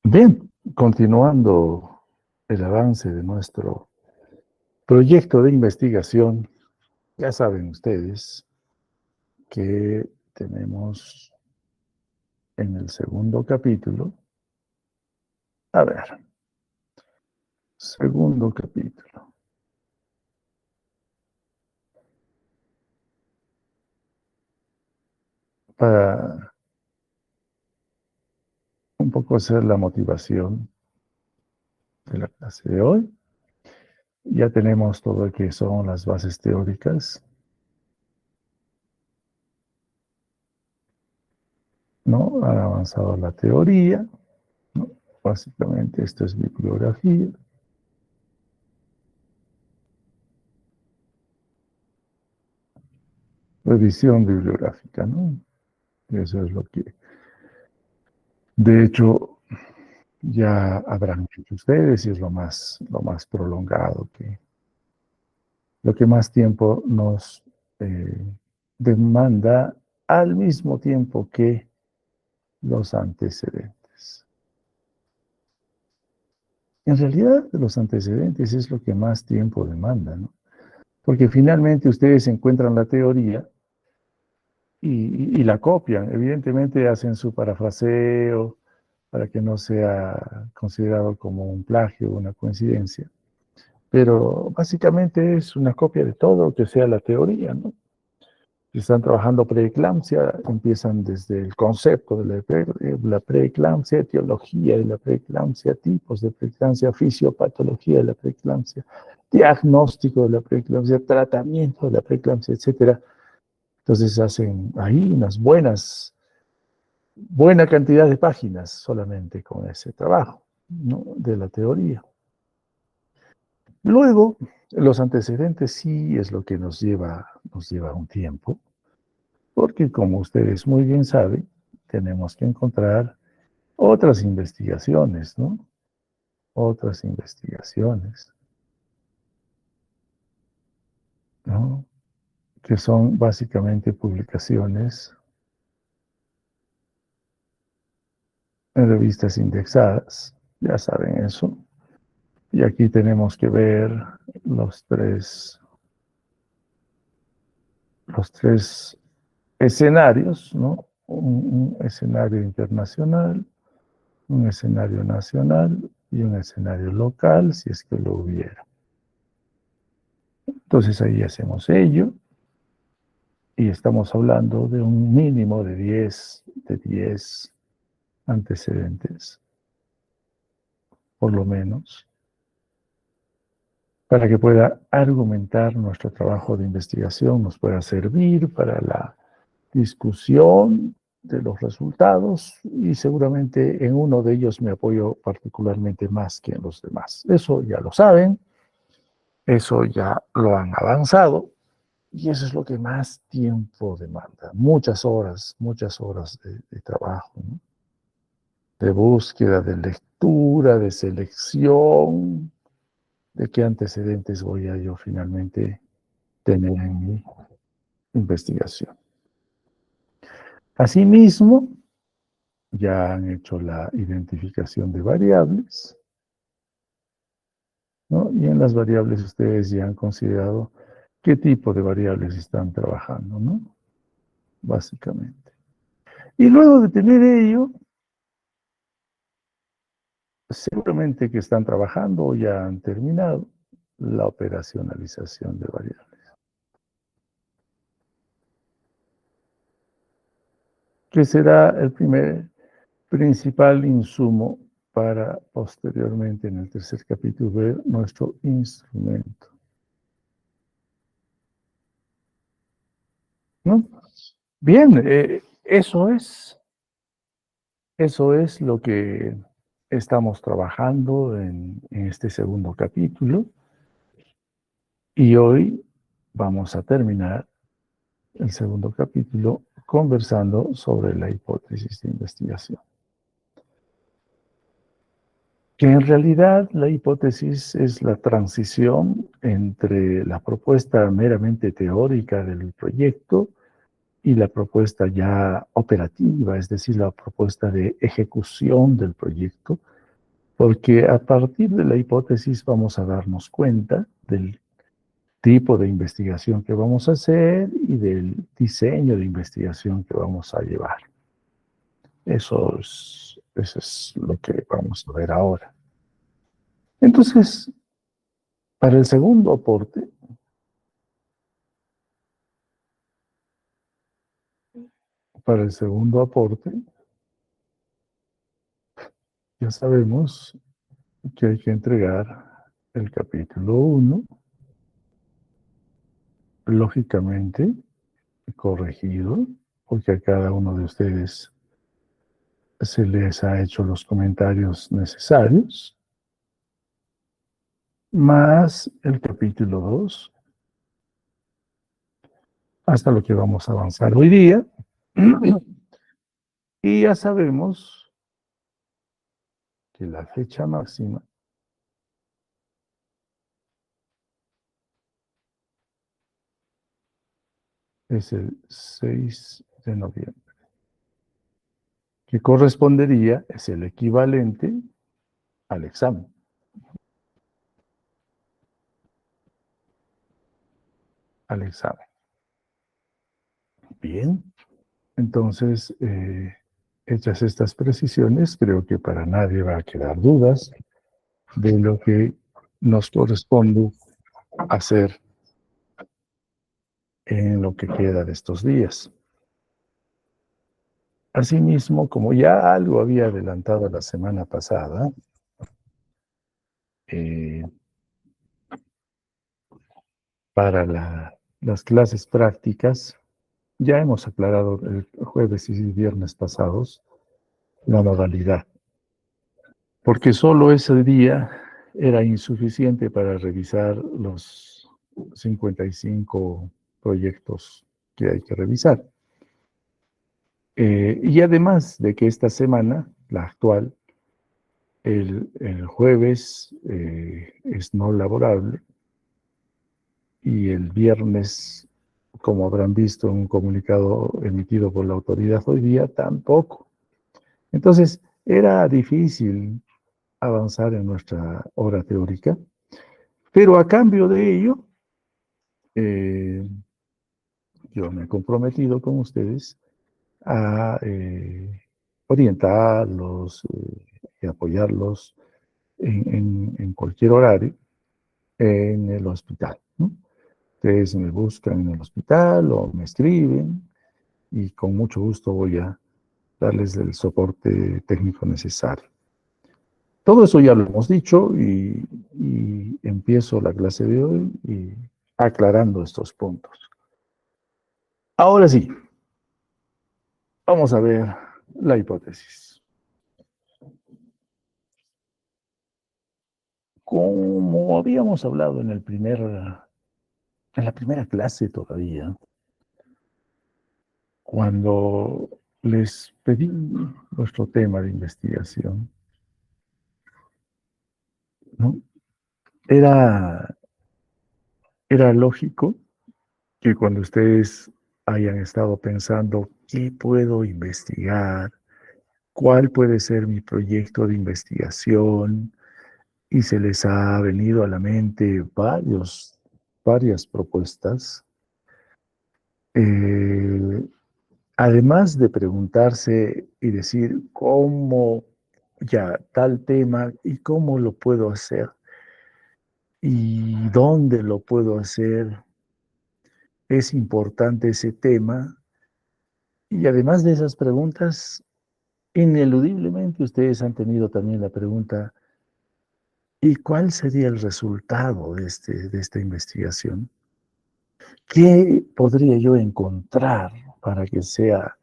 Bien, continuando el avance de nuestro proyecto de investigación, ya saben ustedes que tenemos en el segundo capítulo, a ver, segundo capítulo, para un poco hacer la motivación de la clase de hoy. Ya tenemos todo lo que son las bases teóricas, ¿no? Ha avanzado la teoría, ¿no? Básicamente esto es bibliografía. Revisión bibliográfica, ¿no? Eso es lo que, de hecho, ya habrán hecho ustedes y es lo más prolongado, lo que más tiempo nos demanda al mismo tiempo que los antecedentes. En realidad, los antecedentes es lo que más tiempo demanda, ¿no? Porque finalmente ustedes encuentran la teoría y la copian. Evidentemente hacen su parafraseo para que no sea considerado como un plagio o una coincidencia. Pero básicamente es una copia de todo lo que sea la teoría, ¿no? Si están trabajando preeclampsia, empiezan desde el concepto de la preeclampsia, etiología de la preeclampsia, tipos de preeclampsia, fisiopatología de la preeclampsia, diagnóstico de la preeclampsia, tratamiento de la preeclampsia, etcétera. Entonces hacen ahí buena cantidad de páginas solamente con ese trabajo, ¿no? De la teoría. Luego, los antecedentes sí es lo que nos lleva un tiempo, porque como ustedes muy bien saben, tenemos que encontrar otras investigaciones, ¿no? Otras investigaciones, ¿no? Que son básicamente publicaciones en revistas indexadas, ya saben eso. Y aquí tenemos que ver los tres escenarios, ¿no? Un escenario internacional, un escenario nacional y un escenario local, si es que lo hubiera. Entonces ahí hacemos ello y estamos hablando de un mínimo de 10 antecedentes, por lo menos, para que pueda argumentar nuestro trabajo de investigación, nos pueda servir para la discusión de los resultados y seguramente en uno de ellos me apoyo particularmente más que en los demás. Eso ya lo saben, eso ya lo han avanzado y eso es lo que más tiempo demanda. Muchas horas de trabajo, ¿no? De búsqueda, de lectura, de selección, de qué antecedentes voy a yo finalmente tener en mi investigación. Asimismo, ya han hecho la identificación de variables, ¿no? Y en las variables ustedes ya han considerado qué tipo de variables están trabajando, ¿no? Básicamente. Y luego de tener ello, seguramente que están trabajando o ya han terminado la operacionalización de variables, que será el primer principal insumo para posteriormente en el tercer capítulo ver nuestro instrumento, ¿no? Bien, eso es lo que estamos trabajando en este segundo capítulo y hoy vamos a terminar el segundo capítulo conversando sobre la hipótesis de investigación. Que en realidad la hipótesis es la transición entre la propuesta meramente teórica del proyecto y la propuesta ya operativa, es decir, la propuesta de ejecución del proyecto, porque a partir de la hipótesis vamos a darnos cuenta del tipo de investigación que vamos a hacer y del diseño de investigación que vamos a llevar. Eso es lo que vamos a ver ahora. Entonces, para el segundo aporte, ya sabemos que hay que entregar el capítulo 1, lógicamente corregido, porque a cada uno de ustedes se les ha hecho los comentarios necesarios, más el capítulo 2, hasta lo que vamos a avanzar hoy día. Y ya sabemos que la fecha máxima es el 6 de noviembre, que correspondería, es el equivalente al examen. Bien, entonces, hechas estas precisiones, creo que para nadie va a quedar dudas de lo que nos corresponde hacer en lo que queda de estos días. Asimismo, como ya algo había adelantado la semana pasada, eh, para las clases prácticas, ya hemos aclarado el jueves y viernes pasados la modalidad, porque solo ese día era insuficiente para revisar los 55 proyectos que hay que revisar. Y además de que esta semana, la actual, el jueves es no laborable y el viernes, como habrán visto en un comunicado emitido por la autoridad hoy día, tampoco. Entonces, era difícil avanzar en nuestra hora teórica, pero a cambio de ello, eh, yo me he comprometido con ustedes a orientarlos y apoyarlos en cualquier horario en el hospital, ¿no? Ustedes me buscan en el hospital o me escriben y con mucho gusto voy a darles el soporte técnico necesario. Todo eso ya lo hemos dicho y empiezo la clase de hoy y aclarando estos puntos. Ahora sí, vamos a ver la hipótesis. Como habíamos hablado en la primera clase todavía, cuando les pedí nuestro tema de investigación, ¿no? Era, era lógico que cuando ustedes hayan estado pensando qué puedo investigar, cuál puede ser mi proyecto de investigación, y se les ha venido a la mente varias propuestas, eh, además de preguntarse y decir cómo ya tal tema y cómo lo puedo hacer y dónde lo puedo hacer, es importante ese tema. Y además de esas preguntas, ineludiblemente ustedes han tenido también la pregunta, ¿y cuál sería el resultado de esta investigación? ¿Qué podría yo encontrar para que sea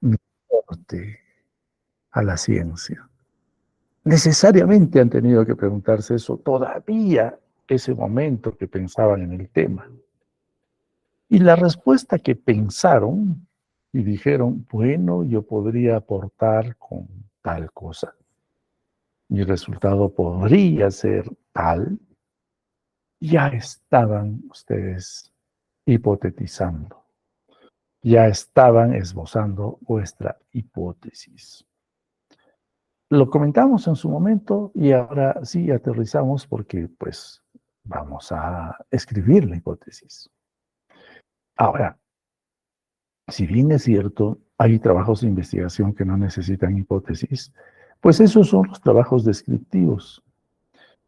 mi aporte a la ciencia? Necesariamente han tenido que preguntarse eso todavía ese momento que pensaban en el tema. Y la respuesta que pensaron y dijeron, bueno, yo podría aportar con tal cosa. Mi resultado podría ser tal. Ya estaban ustedes hipotetizando. ya estaban esbozando vuestra hipótesis. Lo comentamos en su momento y ahora sí aterrizamos porque pues vamos a escribir la hipótesis. Ahora, si bien es cierto, hay trabajos de investigación que no necesitan hipótesis, pues esos son los trabajos descriptivos.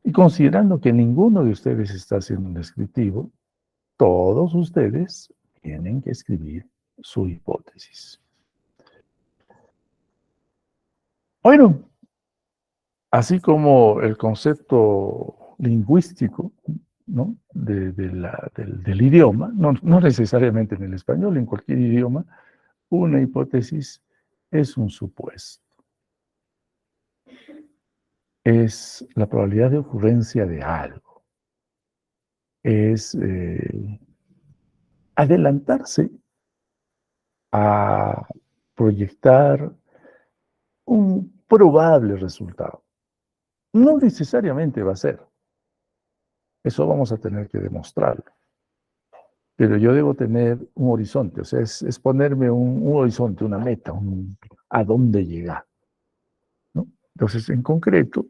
Y considerando que ninguno de ustedes está haciendo un descriptivo, todos ustedes tienen que escribir su hipótesis. Bueno, así como el concepto lingüístico, ¿no? del idioma, no necesariamente en el español, en cualquier idioma, una hipótesis es un supuesto. Es la probabilidad de ocurrencia de algo. Es adelantarse a proyectar un probable resultado. No necesariamente va a ser. Eso vamos a tener que demostrarlo. Pero yo debo tener un horizonte, o sea, es ponerme un horizonte, una meta, a dónde llegar, ¿no? Entonces, en concreto,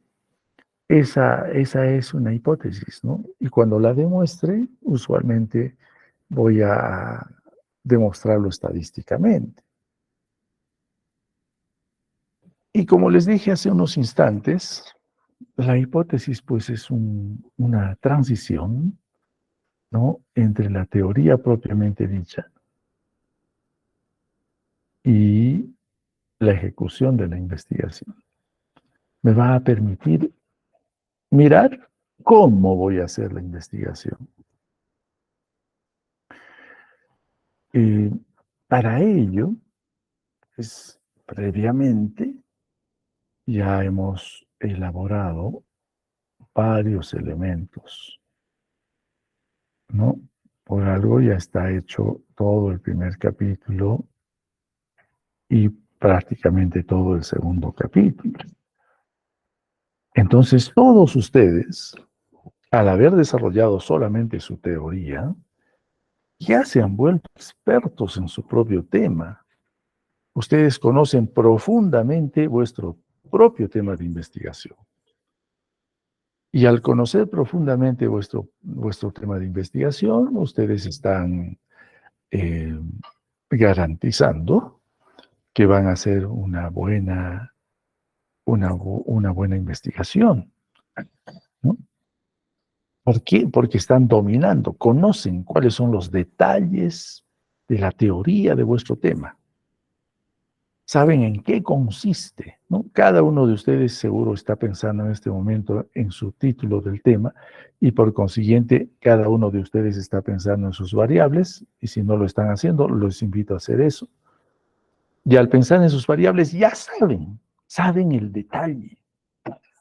esa es una hipótesis, ¿no? Y cuando la demuestre, usualmente voy a demostrarlo estadísticamente. Y como les dije hace unos instantes, la hipótesis pues es una transición, ¿no? Entre la teoría propiamente dicha y la ejecución de la investigación. Me va a permitir mirar cómo voy a hacer la investigación. Y para ello, pues, previamente ya hemos elaborado varios elementos, ¿no? Por algo ya está hecho todo el primer capítulo y prácticamente todo el segundo capítulo. Entonces, todos ustedes, al haber desarrollado solamente su teoría, ya se han vuelto expertos en su propio tema. Ustedes conocen profundamente vuestro propio tema de investigación. Y al conocer profundamente vuestro tema de investigación, ustedes están garantizando que van a hacer una buena investigación, ¿no? ¿Por qué? Porque están dominando, conocen cuáles son los detalles de la teoría de vuestro tema. Saben en qué consiste, ¿no? Cada uno de ustedes seguro está pensando en este momento en su título del tema y por consiguiente cada uno de ustedes está pensando en sus variables y si no lo están haciendo, los invito a hacer eso. Y al pensar en sus variables ya saben el detalle,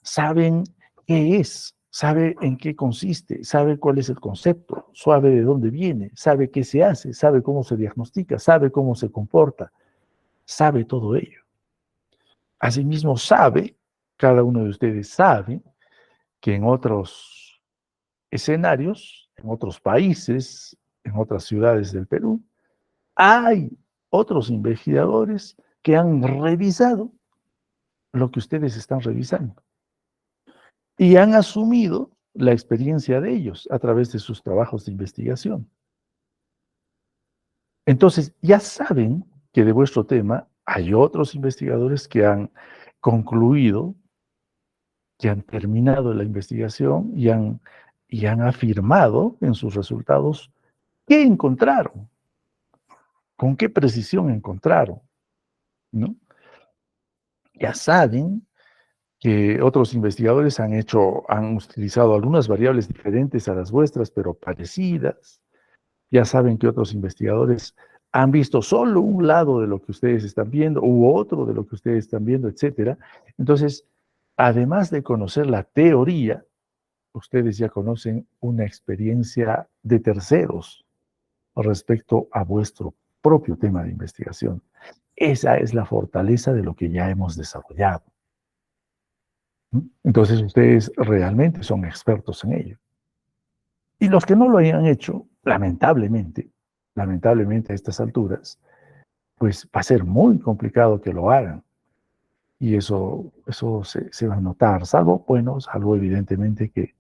saben qué es, sabe en qué consiste, sabe cuál es el concepto, sabe de dónde viene, sabe qué se hace, sabe cómo se diagnostica, sabe cómo se comporta, sabe todo ello. Asimismo cada uno de ustedes sabe que en otros escenarios, en otros países, en otras ciudades del Perú, hay otros investigadores que han revisado lo que ustedes están revisando y han asumido la experiencia de ellos a través de sus trabajos de investigación. Entonces, ya saben que de vuestro tema hay otros investigadores que han concluido, que han terminado la investigación y han afirmado en sus resultados qué encontraron, con qué precisión encontraron, ¿no? Ya saben que otros investigadores han utilizado algunas variables diferentes a las vuestras, pero parecidas. Ya saben que otros investigadores han visto solo un lado de lo que ustedes están viendo u otro de lo que ustedes están viendo, etcétera. Entonces, además de conocer la teoría, ustedes ya conocen una experiencia de terceros respecto a vuestro propio tema de investigación. Esa es la fortaleza de lo que ya hemos desarrollado. Entonces ustedes realmente son expertos en ello. Y los que no lo hayan hecho, lamentablemente a estas alturas, pues va a ser muy complicado que lo hagan. Y eso se va a notar, salvo, bueno, salvo evidentemente que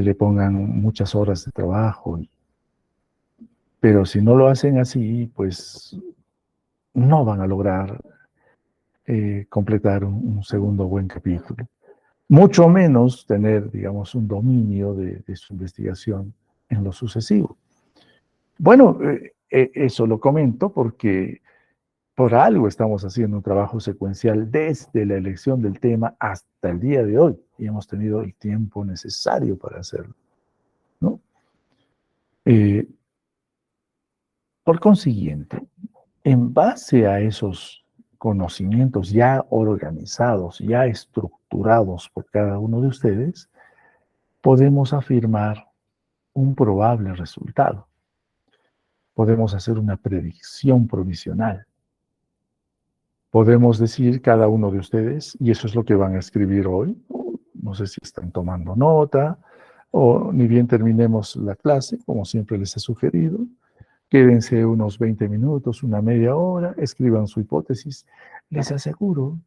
le pongan muchas horas de trabajo. Pero si no lo hacen así, pues no van a lograr completar un segundo buen capítulo. Mucho menos tener, digamos, un dominio de su investigación en lo sucesivo. Bueno, eso lo comento porque por algo estamos haciendo un trabajo secuencial desde la elección del tema hasta el día de hoy y hemos tenido el tiempo necesario para hacerlo, ¿no? Eh, por consiguiente, en base a esos conocimientos ya organizados, ya estructurados por cada uno de ustedes, podemos afirmar un probable resultado. Podemos hacer una predicción provisional. Podemos decir cada uno de ustedes, y eso es lo que van a escribir hoy, no sé si están tomando nota, o ni bien terminemos la clase, como siempre les he sugerido, quédense unos 20 minutos, una media hora, escriban su hipótesis. Les aseguro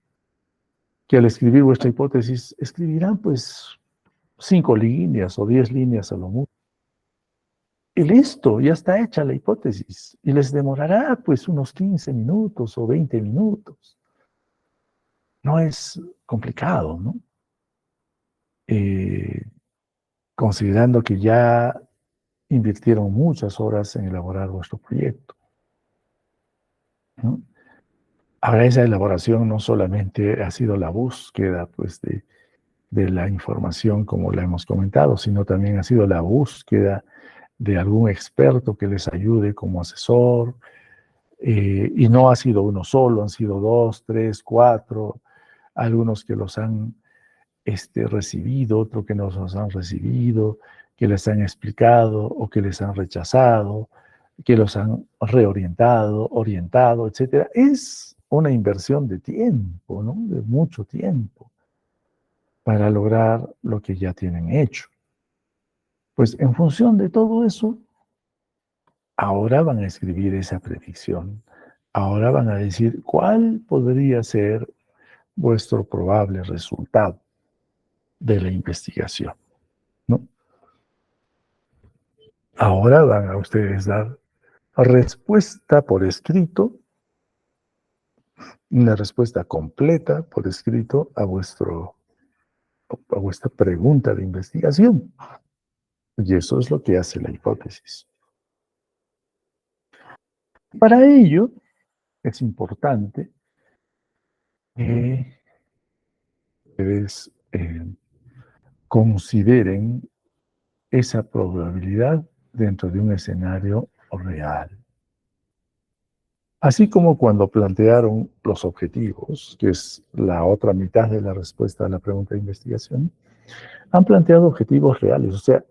que al escribir vuestra hipótesis, escribirán pues 5 líneas o 10 líneas a lo mucho. Y listo, ya está hecha la hipótesis. Y les demorará pues unos 15 minutos o 20 minutos. No es complicado, ¿no? Eh, considerando que ya invirtieron muchas horas en elaborar vuestro proyecto, ¿no? Ahora, esa elaboración no solamente ha sido la búsqueda pues, de la información, como la hemos comentado, sino también ha sido la búsqueda de algún experto que les ayude como asesor, y no ha sido uno solo, han sido 2, 3, 4, algunos que los han recibido, otros que no los han recibido, que les han explicado o que les han rechazado, que los han reorientado, orientado, etcétera. Es una inversión de tiempo, ¿no? De mucho tiempo para lograr lo que ya tienen hecho. Pues en función de todo eso, ahora van a escribir esa predicción. Ahora van a decir cuál podría ser vuestro probable resultado de la investigación, ¿no? Ahora van a ustedes dar respuesta por escrito, una respuesta completa por escrito a vuestra pregunta de investigación. Y eso es lo que hace la hipótesis. Para ello, es importante que ustedes consideren esa probabilidad dentro de un escenario real. Así como cuando plantearon los objetivos, que es la otra mitad de la respuesta a la pregunta de investigación, han planteado objetivos reales, o sea,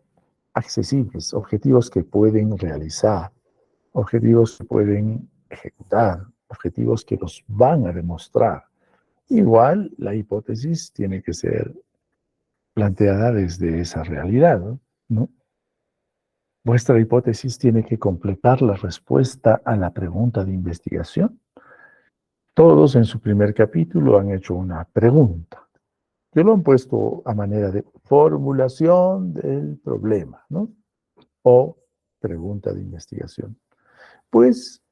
accesibles, objetivos que pueden realizar, objetivos que pueden ejecutar, objetivos que los van a demostrar. Igual, la hipótesis tiene que ser planteada desde esa realidad, ¿no? Vuestra hipótesis tiene que completar la respuesta a la pregunta de investigación. Todos en su primer capítulo han hecho una pregunta, que lo han puesto a manera de formulación del problema, ¿no? O pregunta de investigación. Pues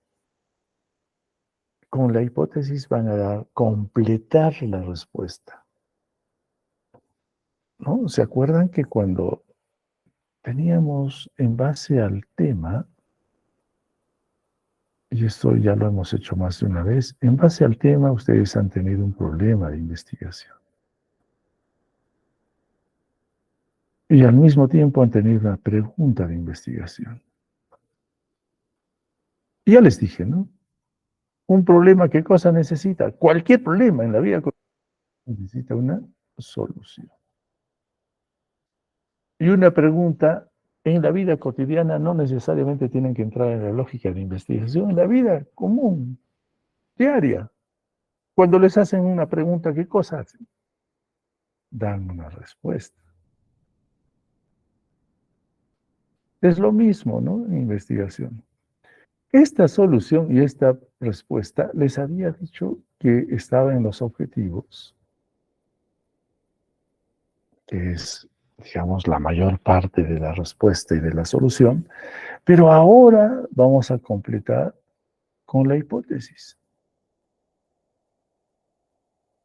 con la hipótesis van a dar completar la respuesta, ¿no? ¿Se acuerdan que cuando teníamos en base al tema, y esto ya lo hemos hecho más de una vez, en base al tema ustedes han tenido un problema de investigación y al mismo tiempo han tenido una pregunta de investigación? Y ya les dije, ¿no? Un problema, ¿qué cosa necesita? Cualquier problema en la vida necesita una solución. Y una pregunta en la vida cotidiana no necesariamente tienen que entrar en la lógica de investigación, en la vida común, diaria. Cuando les hacen una pregunta, ¿qué cosa hacen? Dan una respuesta. Es lo mismo, ¿no? En investigación. Esta solución y esta respuesta les había dicho que estaba en los objetivos, que es, digamos, la mayor parte de la respuesta y de la solución, pero ahora vamos a completar con la hipótesis.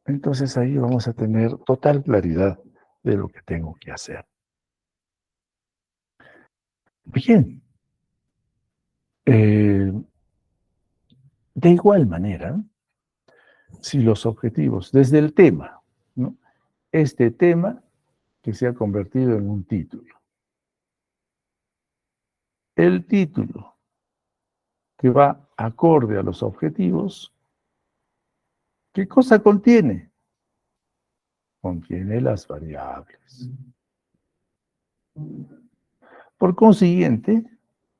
Entonces ahí vamos a tener total claridad de lo que tengo que hacer. Bien, de igual manera, si los objetivos, desde el tema, ¿no? Este tema que se ha convertido en un título. El título que va acorde a los objetivos, ¿qué cosa contiene? Contiene las variables. Por consiguiente,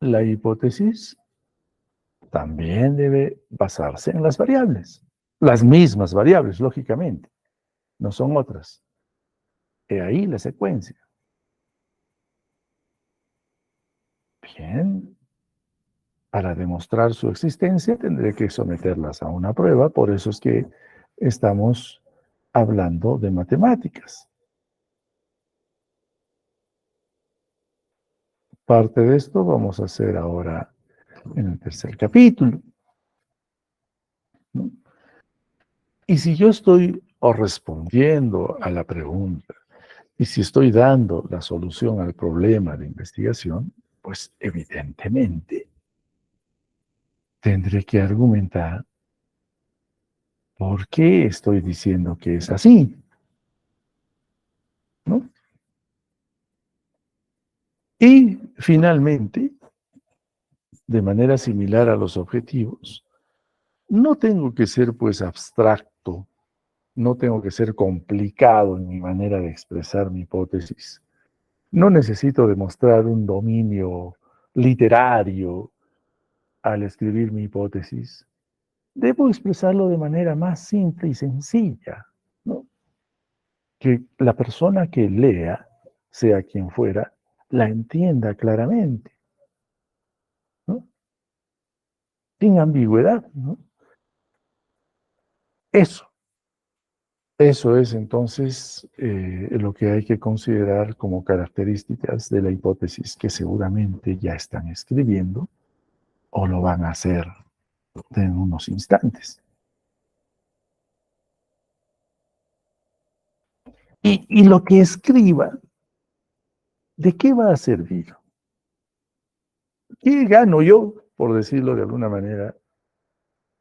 la hipótesis también debe basarse en las variables. Las mismas variables, lógicamente, no son otras. He ahí la secuencia. Bien, para demostrar su existencia tendré que someterlas a una prueba, por eso es que estamos hablando de matemáticas. Parte de esto vamos a hacer ahora en el tercer capítulo, ¿no? Y si yo estoy o respondiendo a la pregunta, y si estoy dando la solución al problema de investigación, pues evidentemente tendré que argumentar por qué estoy diciendo que es así, ¿no? Y finalmente, de manera similar a los objetivos, no tengo que ser pues abstracto, no tengo que ser complicado en mi manera de expresar mi hipótesis. No necesito demostrar un dominio literario al escribir mi hipótesis. Debo expresarlo de manera más simple y sencilla, ¿no? Que la persona que lea, sea quien fuera, la entienda claramente, ¿no? Sin ambigüedad, ¿no? Eso, eso es entonces lo que hay que considerar como características de la hipótesis que seguramente ya están escribiendo o lo van a hacer en unos instantes. Y lo que escriba, ¿de qué va a servir? ¿Qué gano yo, por decirlo de alguna manera,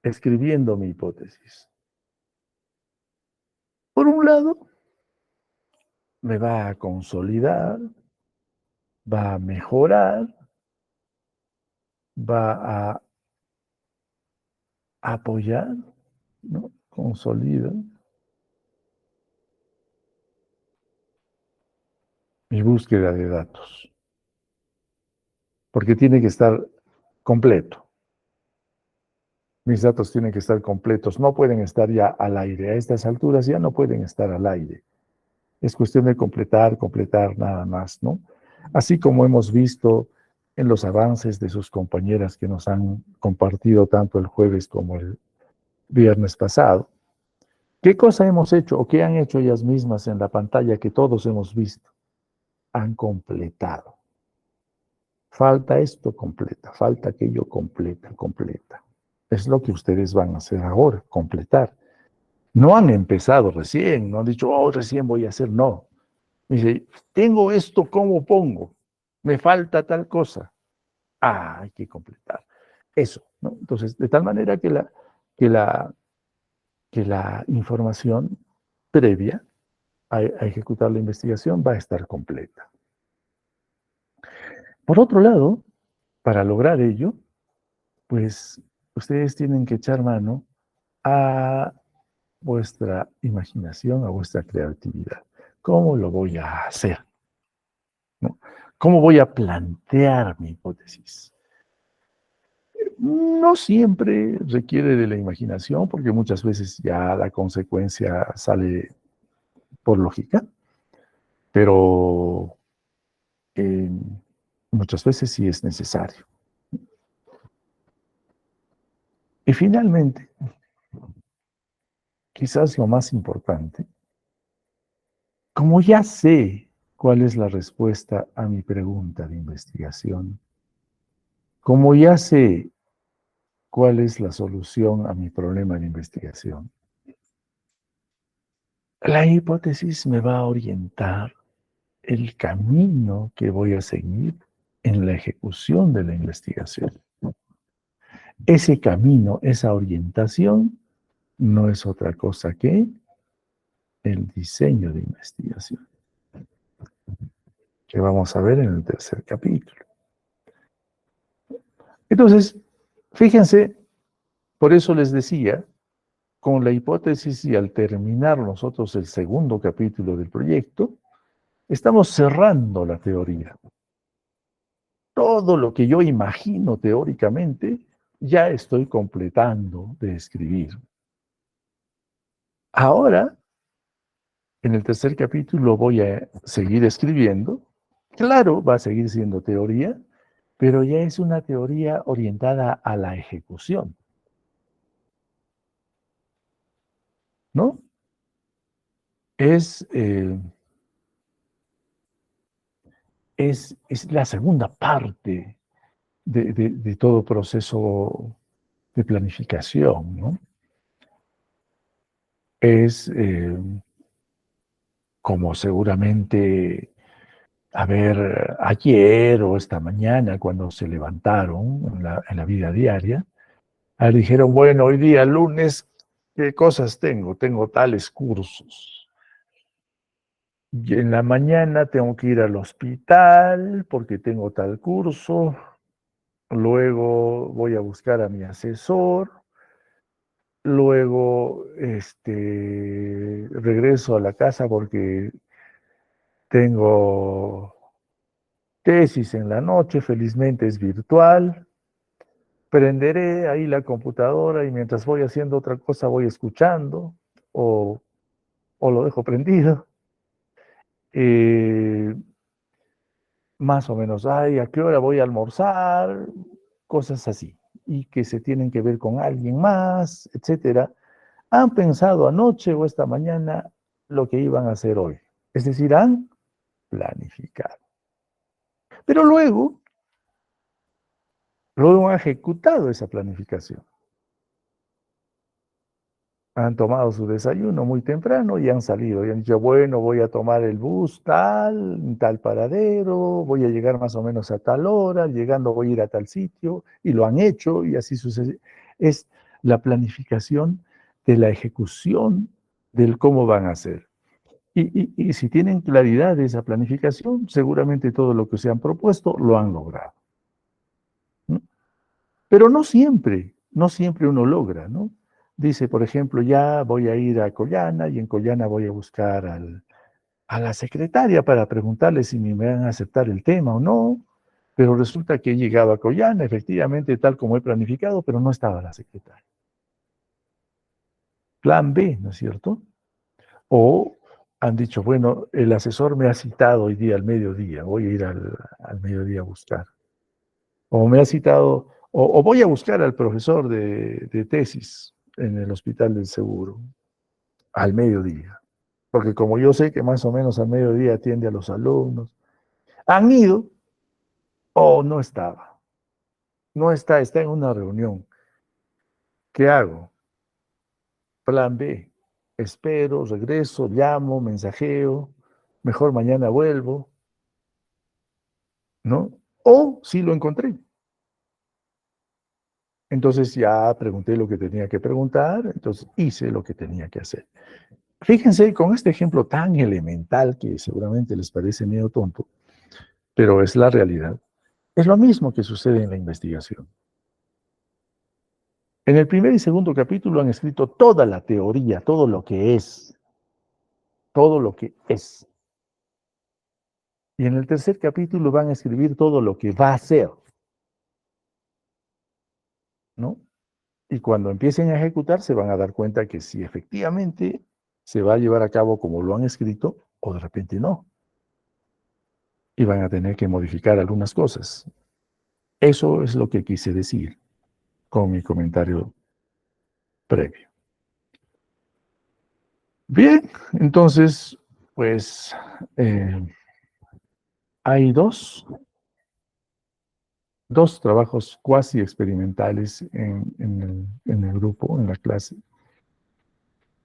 escribiendo mi hipótesis? Por un lado, me va a consolidar, va a mejorar, va a apoyar, ¿no? Consolida mi búsqueda de datos, porque tiene que estar completo. Mis datos tienen que estar completos, no pueden estar ya al aire. A estas alturas ya no pueden estar al aire. Es cuestión de completar, completar nada más, ¿no? Así como hemos visto en los avances de sus compañeras que nos han compartido tanto el jueves como el viernes pasado. ¿Qué cosa hemos hecho o qué han hecho ellas mismas en la pantalla que todos hemos visto? Han completado. Falta esto, completa. Falta aquello, completa, completa. Es lo que ustedes van a hacer ahora, completar. No han empezado recién, no han dicho, oh, recién voy a hacer, no. Dice, tengo esto, ¿cómo pongo? Me falta tal cosa. Ah, hay que completar. Eso, ¿no? Entonces, de tal manera que la, que la información previa a ejecutar la investigación va a estar completa. Por otro lado, para lograr ello, pues ustedes tienen que echar mano a vuestra imaginación, a vuestra creatividad. ¿Cómo lo voy a hacer? ¿No? ¿Cómo voy a plantear mi hipótesis? No siempre requiere de la imaginación, porque muchas veces ya la consecuencia sale por lógica, pero eh, muchas veces sí es necesario. Y finalmente, quizás lo más importante, como ya sé cuál es la respuesta a mi pregunta de investigación, como ya sé cuál es la solución a mi problema de investigación, la hipótesis me va a orientar el camino que voy a seguir en la ejecución de la investigación. Ese camino, esa orientación, no es otra cosa que el diseño de investigación, que vamos a ver en el tercer capítulo. Entonces, fíjense, por eso les decía, con la hipótesis y al terminar nosotros el segundo capítulo del proyecto, estamos cerrando la teoría. Todo lo que yo imagino teóricamente, ya estoy completando de escribir. Ahora, en el tercer capítulo voy a seguir escribiendo. Claro, va a seguir siendo teoría, pero ya es una teoría orientada a la ejecución, ¿no? Es, eh, es la segunda parte de todo proceso de planificación, ¿no? Es como seguramente, a ver, ayer o esta mañana, cuando se levantaron en la vida diaria, dijeron, bueno, hoy día lunes, ¿qué cosas tengo? Tengo tales cursos. Y en la mañana tengo que ir al hospital porque tengo tal curso. Luego voy a buscar a mi asesor. Luego, regreso a la casa porque tengo tesis en la noche, felizmente es virtual. Prenderé ahí la computadora y mientras voy haciendo otra cosa voy escuchando o, o lo dejo prendido. Eh, Más o menos, ay, ¿a qué hora voy a almorzar? Cosas así, y que se tienen que ver con alguien más, etcétera. Han pensado anoche o esta mañana lo que iban a hacer hoy. Es decir, han planificado. Pero luego han ejecutado esa planificación. Han tomado su desayuno muy temprano y han salido y han dicho, bueno, voy a tomar el bus tal paradero, voy a llegar más o menos a tal hora, llegando voy a ir a tal sitio, y lo han hecho y así sucede. Es la planificación de la ejecución del cómo van a hacer. Y si tienen claridad de esa planificación, seguramente todo lo que se han propuesto lo han logrado, ¿no? Pero no siempre uno logra, ¿no? Dice, por ejemplo, ya voy a ir a Collana y en Collana voy a buscar a la secretaria para preguntarle si me van a aceptar el tema o no, pero resulta que he llegado a Collana, efectivamente, tal como he planificado, pero no estaba la secretaria. Plan B, ¿no es cierto? O han dicho, bueno, el asesor me ha citado hoy día al mediodía, voy a ir al mediodía a buscar. O me ha citado, o voy a buscar al profesor de tesis en el Hospital del Seguro al mediodía. Porque como yo sé que más o menos al mediodía atiende a los alumnos, han ido o no estaba. No está, está en una reunión. ¿Qué hago? Plan B. Espero, regreso, llamo, mensajeo, mejor mañana vuelvo, ¿no? O sí lo encontré. Entonces ya pregunté lo que tenía que preguntar, entonces hice lo que tenía que hacer. Fíjense, con este ejemplo tan elemental que seguramente les parece medio tonto, pero es la realidad, es lo mismo que sucede en la investigación. En el primer y segundo capítulo han escrito toda la teoría, todo lo que es, todo lo que es. Y en el tercer capítulo van a escribir todo lo que va a ser, ¿no? Y cuando empiecen a ejecutar se van a dar cuenta que si efectivamente se va a llevar a cabo como lo han escrito o de repente no. Y van a tener que modificar algunas cosas. Eso es lo que quise decir con mi comentario previo. Bien, entonces, pues hay dos trabajos cuasi experimentales en el grupo, en la clase,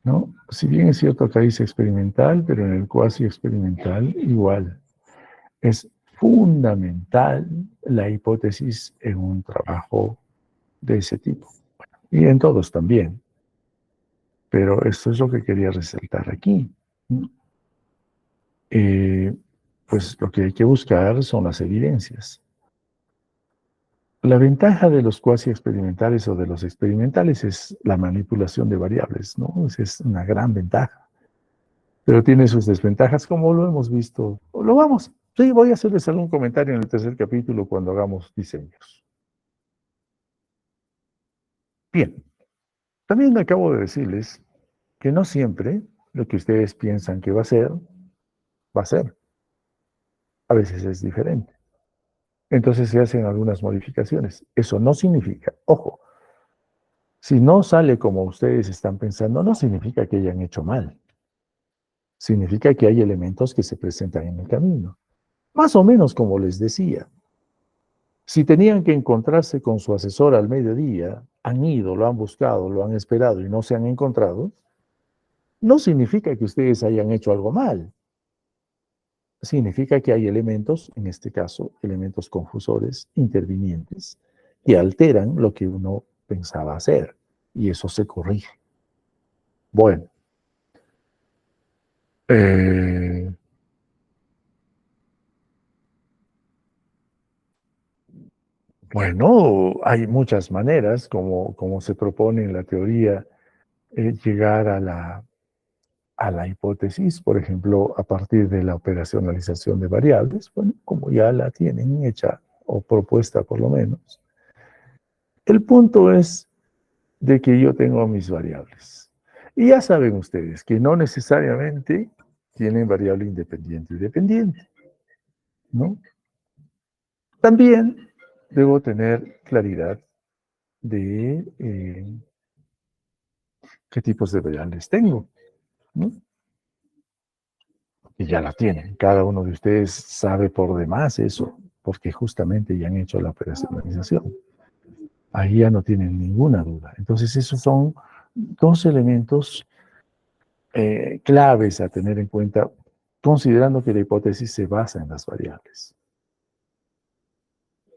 ¿no? Si bien es cierto que dice experimental, pero en el cuasi experimental igual. Es fundamental la hipótesis en un trabajo de ese tipo. Y en todos también. Pero esto es lo que quería resaltar aquí. Pues lo que hay que buscar son las evidencias. La ventaja de los cuasi experimentales o de los experimentales es la manipulación de variables, ¿no? Esa es una gran ventaja. Pero tiene sus desventajas, como lo hemos visto. Sí, voy a hacerles algún comentario en el tercer capítulo cuando hagamos diseños. Bien, también acabo de decirles que no siempre lo que ustedes piensan que va a ser, va a ser. A veces es diferente. Entonces se hacen algunas modificaciones. Eso no significa, ojo, si no sale como ustedes están pensando, no significa que hayan hecho mal. Significa que hay elementos que se presentan en el camino. Más o menos como les decía. Si tenían que encontrarse con su asesor al mediodía, han ido, lo han buscado, lo han esperado y no se han encontrado, no significa que ustedes hayan hecho algo mal. Significa que hay elementos, en este caso, elementos confusores, intervinientes, que alteran lo que uno pensaba hacer. Y eso se corrige. Bueno. Bueno, hay muchas maneras, como se propone en la teoría, llegar a la hipótesis, por ejemplo, a partir de la operacionalización de variables, bueno, como ya la tienen hecha o propuesta por lo menos. El punto es de que yo tengo mis variables. Y ya saben ustedes que no necesariamente tienen variable independiente y dependiente, ¿no? También debo tener claridad de qué tipos de variables tengo, ¿no? Y ya la tienen. Cada uno de ustedes sabe por demás eso, porque justamente ya han hecho la operacionalización. Ahí ya no tienen ninguna duda. Entonces, esos son dos elementos claves a tener en cuenta, considerando que la hipótesis se basa en las variables.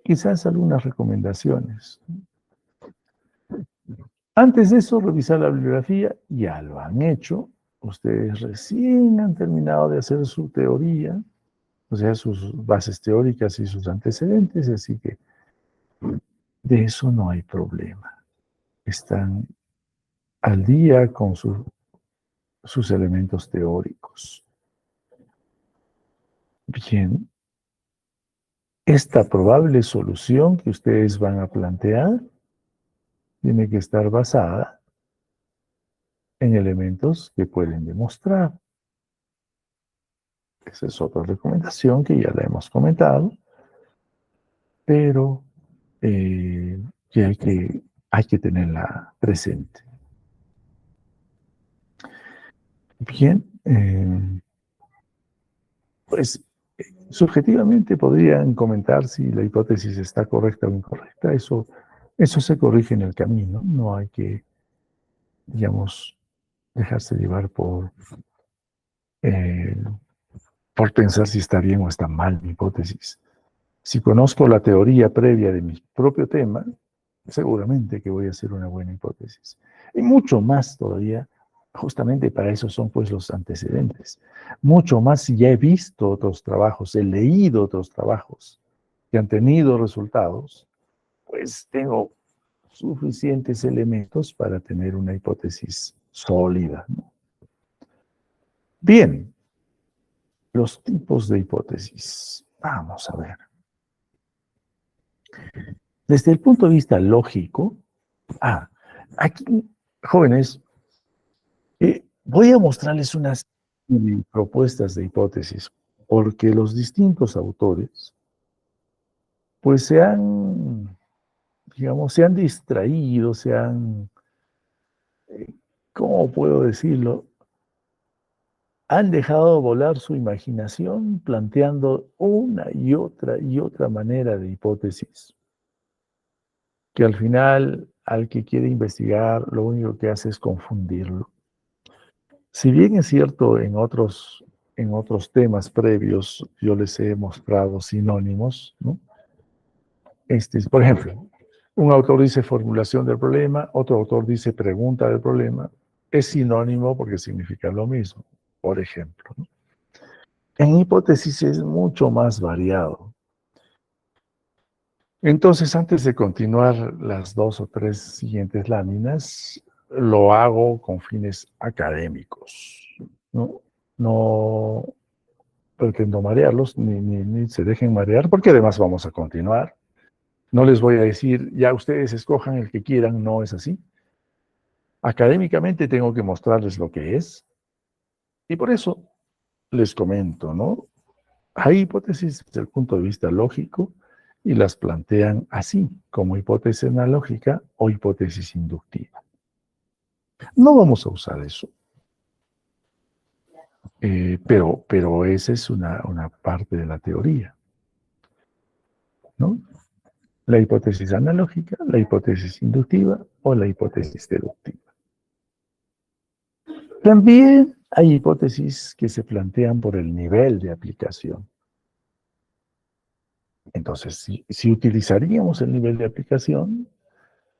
Quizás algunas recomendaciones. Antes de eso, revisar la bibliografía, ya lo han hecho. Ustedes recién han terminado de hacer su teoría, o sea, sus bases teóricas y sus antecedentes, así que de eso no hay problema. Están al día con sus elementos teóricos. Bien, esta probable solución que ustedes van a plantear tiene que estar basada en elementos que pueden demostrar. Esa es otra recomendación que ya la hemos comentado, pero que hay que tenerla presente. Bien, pues subjetivamente podrían comentar si la hipótesis está correcta o incorrecta. Eso se corrige en el camino. No hay que, digamos, dejarse llevar eh, por pensar si está bien o está mal mi hipótesis. Si conozco la teoría previa de mi propio tema, seguramente que voy a hacer una buena hipótesis. Y mucho más todavía, justamente para eso son pues los antecedentes. Mucho más si ya he visto otros trabajos, he leído otros trabajos que han tenido resultados, pues tengo suficientes elementos para tener una hipótesis sólida, ¿no? Bien, los tipos de hipótesis. Vamos a ver. Desde el punto de vista lógico, aquí, jóvenes, voy a mostrarles unas propuestas de hipótesis, porque los distintos autores, pues digamos, se han distraído, ¿cómo puedo decirlo? Han dejado volar su imaginación planteando una y otra manera de hipótesis, que al final, al que quiere investigar, lo único que hace es confundirlo. Si bien es cierto, en otros temas previos yo les he mostrado sinónimos, ¿no? Por ejemplo, un autor dice formulación del problema, otro autor dice pregunta del problema. Es sinónimo porque significa lo mismo, por ejemplo, ¿no? En hipótesis es mucho más variado. Entonces, antes de continuar las 2 o 3 siguientes láminas, lo hago con fines académicos, ¿no? No pretendo marearlos, ni se dejen marear, porque además vamos a continuar. No les voy a decir, ya ustedes escojan el que quieran, no es así. Académicamente tengo que mostrarles lo que es, y por eso les comento, ¿no? Hay hipótesis desde el punto de vista lógico y las plantean así, como hipótesis analógica o hipótesis inductiva. No vamos a usar eso, pero esa es una parte de la teoría, ¿no? La hipótesis analógica, la hipótesis inductiva o la hipótesis deductiva. También hay hipótesis que se plantean por el nivel de aplicación. Entonces, si utilizaríamos el nivel de aplicación,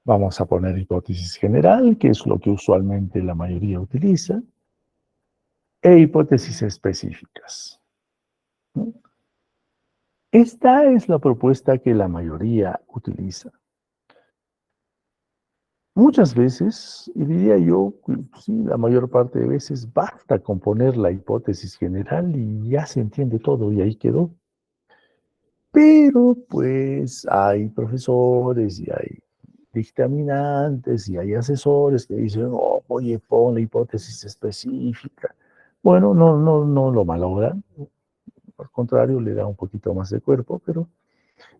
vamos a poner hipótesis general, que es lo que usualmente la mayoría utiliza, e hipótesis específicas, ¿no? Esta es la propuesta que la mayoría utiliza. Muchas veces, y diría yo, sí, la mayor parte de veces, basta con poner la hipótesis general y ya se entiende todo y ahí quedó. Pero pues hay profesores y hay dictaminantes y hay asesores que dicen, oh, oye, pon la hipótesis específica. Bueno, no lo malogran, al contrario, le da un poquito más de cuerpo, pero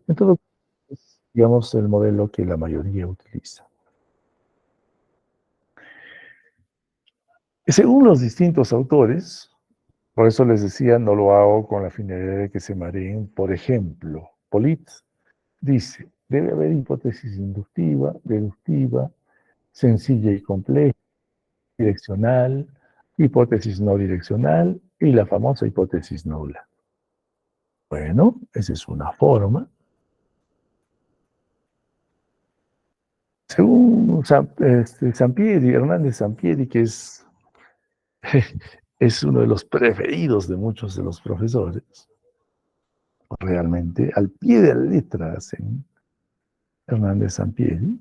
en todo es, digamos, el modelo que la mayoría utiliza. Según los distintos autores, por eso les decía, no lo hago con la finalidad de que se mareen, por ejemplo, Polit dice, debe haber hipótesis inductiva, deductiva, sencilla y compleja, direccional, hipótesis no direccional y la famosa hipótesis nula. Bueno, esa es una forma. Según Sampieri, Hernández Sampieri, que es uno de los preferidos de muchos de los profesores, realmente, al pie de la letra hacen Hernández Sampieri.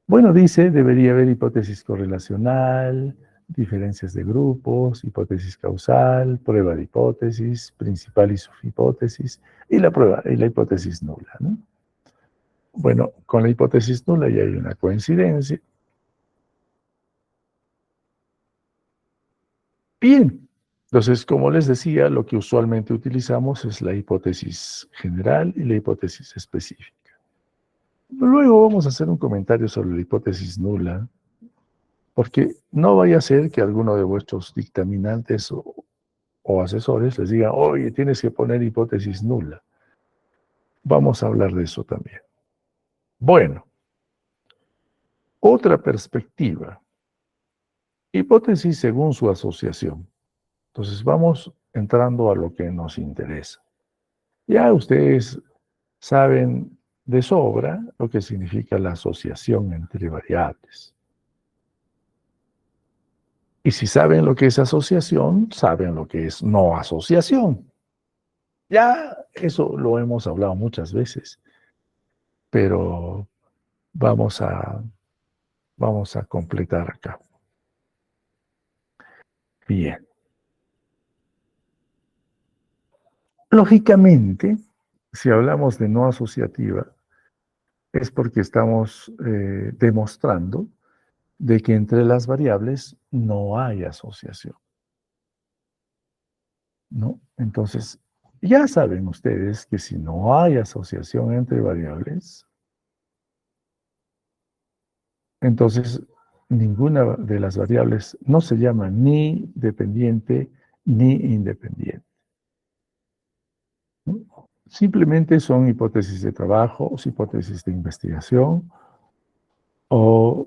Bueno, dice, debería haber hipótesis correlacional, diferencias de grupos, hipótesis causal, prueba de hipótesis, principal y subhipótesis, y la hipótesis nula, ¿no? Bueno, con la hipótesis nula ya hay una coincidencia. Bien, entonces, como les decía, lo que usualmente utilizamos es la hipótesis general y la hipótesis específica. Luego vamos a hacer un comentario sobre la hipótesis nula, porque no vaya a ser que alguno de vuestros dictaminantes o asesores les diga, oye, tienes que poner hipótesis nula. Vamos a hablar de eso también. Bueno, otra perspectiva. Hipótesis según su asociación. Entonces vamos entrando a lo que nos interesa. Ya ustedes saben de sobra lo que significa la asociación entre variables. Y si saben lo que es asociación, saben lo que es no asociación. Ya eso lo hemos hablado muchas veces, pero vamos a, vamos a completar acá. Bien. Lógicamente, si hablamos de no asociativa, es porque estamos demostrando de que entre las variables no hay asociación, ¿no? Entonces, ya saben ustedes que si no hay asociación entre variables, entonces ninguna de las variables no se llama ni dependiente ni independiente, ¿no? Simplemente son hipótesis de trabajo, o hipótesis de investigación, o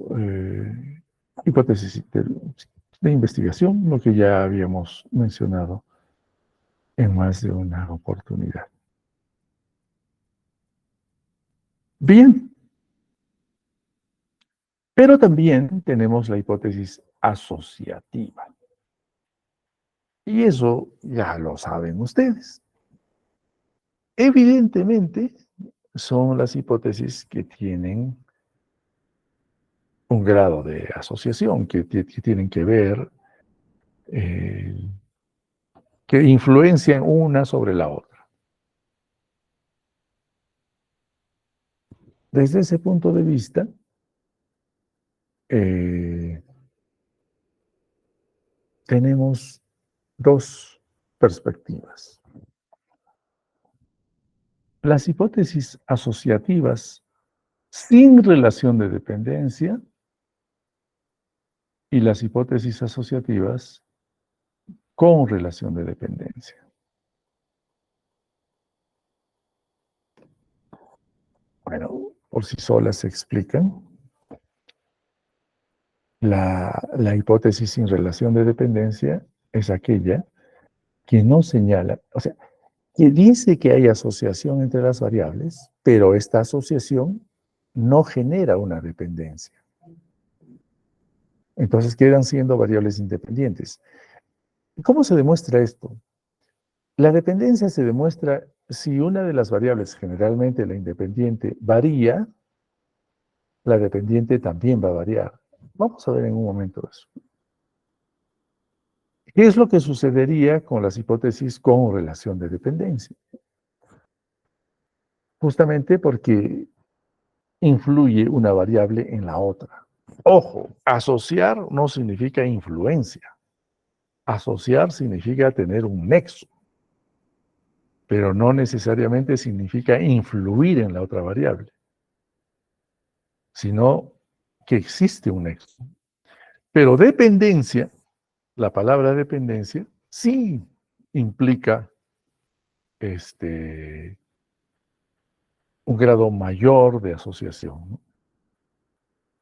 hipótesis de investigación, lo que ya habíamos mencionado en más de una oportunidad. Bien, pero también tenemos la hipótesis asociativa. Y eso ya lo saben ustedes. Evidentemente, son las hipótesis que tienen un grado de asociación, que tienen que ver, que influencian una sobre la otra. Desde ese punto de vista, tenemos dos perspectivas. Las hipótesis asociativas sin relación de dependencia y las hipótesis asociativas con relación de dependencia. Bueno, por sí solas se explican. La hipótesis sin relación de dependencia es aquella que no señala, o sea, que dice que hay asociación entre las variables, pero esta asociación no genera una dependencia. Entonces quedan siendo variables independientes. ¿Cómo se demuestra esto? La dependencia se demuestra si una de las variables, generalmente la independiente, varía, la dependiente también va a variar. Vamos a ver en un momento eso. ¿Qué es lo que sucedería con las hipótesis con relación de dependencia? Justamente porque influye una variable en la otra. Ojo, asociar no significa influencia. Asociar significa tener un nexo, pero no necesariamente significa influir en la otra variable, sino que existe un nexo. Pero dependencia, la palabra dependencia, sí implica un grado mayor de asociación, ¿no?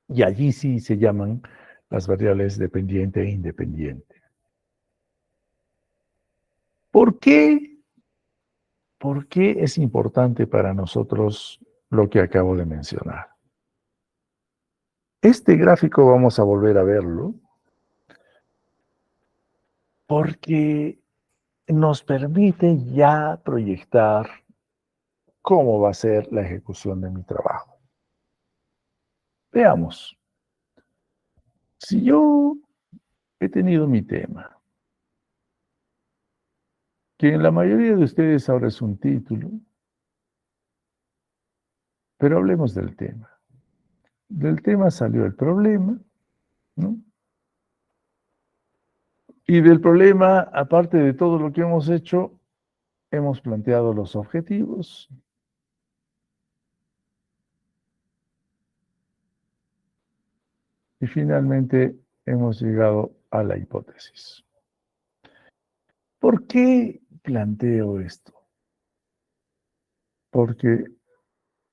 Y allí sí se llaman las variables dependiente e independiente. ¿Por qué? ¿Por qué es importante para nosotros lo que acabo de mencionar? Este gráfico vamos a volver a verlo porque nos permite ya proyectar cómo va a ser la ejecución de mi trabajo. Veamos. Si yo he tenido mi tema, que en la mayoría de ustedes ahora es un título, pero hablemos del tema. Del tema salió el problema, ¿no? Y del problema, aparte de todo lo que hemos hecho, hemos planteado los objetivos. Y finalmente hemos llegado a la hipótesis. ¿Por qué planteo esto? Porque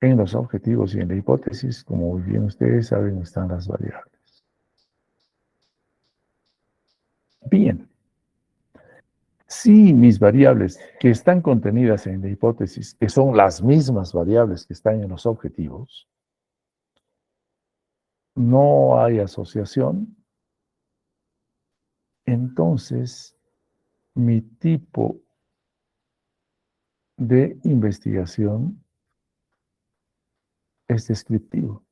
en los objetivos y en la hipótesis, como muy bien ustedes saben, están las variables. Bien, si mis variables que están contenidas en la hipótesis, que son las mismas variables que están en los objetivos, no hay asociación, entonces mi tipo de investigación es descriptivo.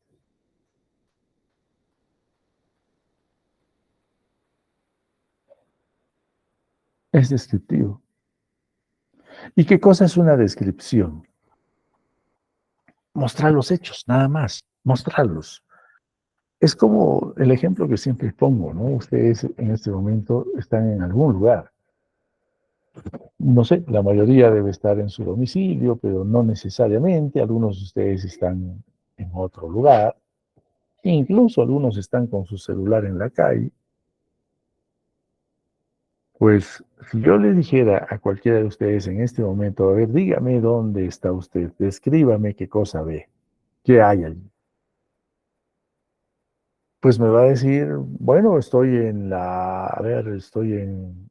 Es descriptivo. ¿Y qué cosa es una descripción? Mostrar los hechos, nada más, mostrarlos. Es como el ejemplo que siempre pongo, ¿no? Ustedes en este momento están en algún lugar. No sé, la mayoría debe estar en su domicilio, pero no necesariamente. Algunos de ustedes están en otro lugar. incluso algunos están con su celular en la calle, pues si yo le dijera a cualquiera de ustedes en este momento, a ver, dígame dónde está usted, descríbame qué cosa ve, qué hay allí. Pues me va a decir, bueno, estoy en a ver, estoy en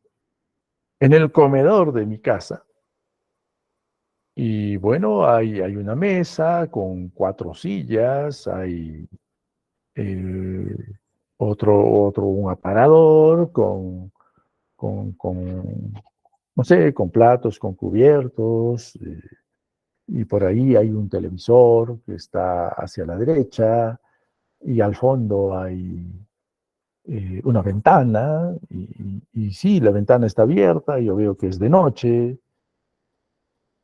el comedor de mi casa. Y bueno, hay una mesa con 4 sillas, hay eh, un aparador con, no sé, con platos, con cubiertos, y por ahí hay un televisor que está hacia la derecha, y al fondo hay una ventana, y sí, la ventana está abierta, yo veo que es de noche.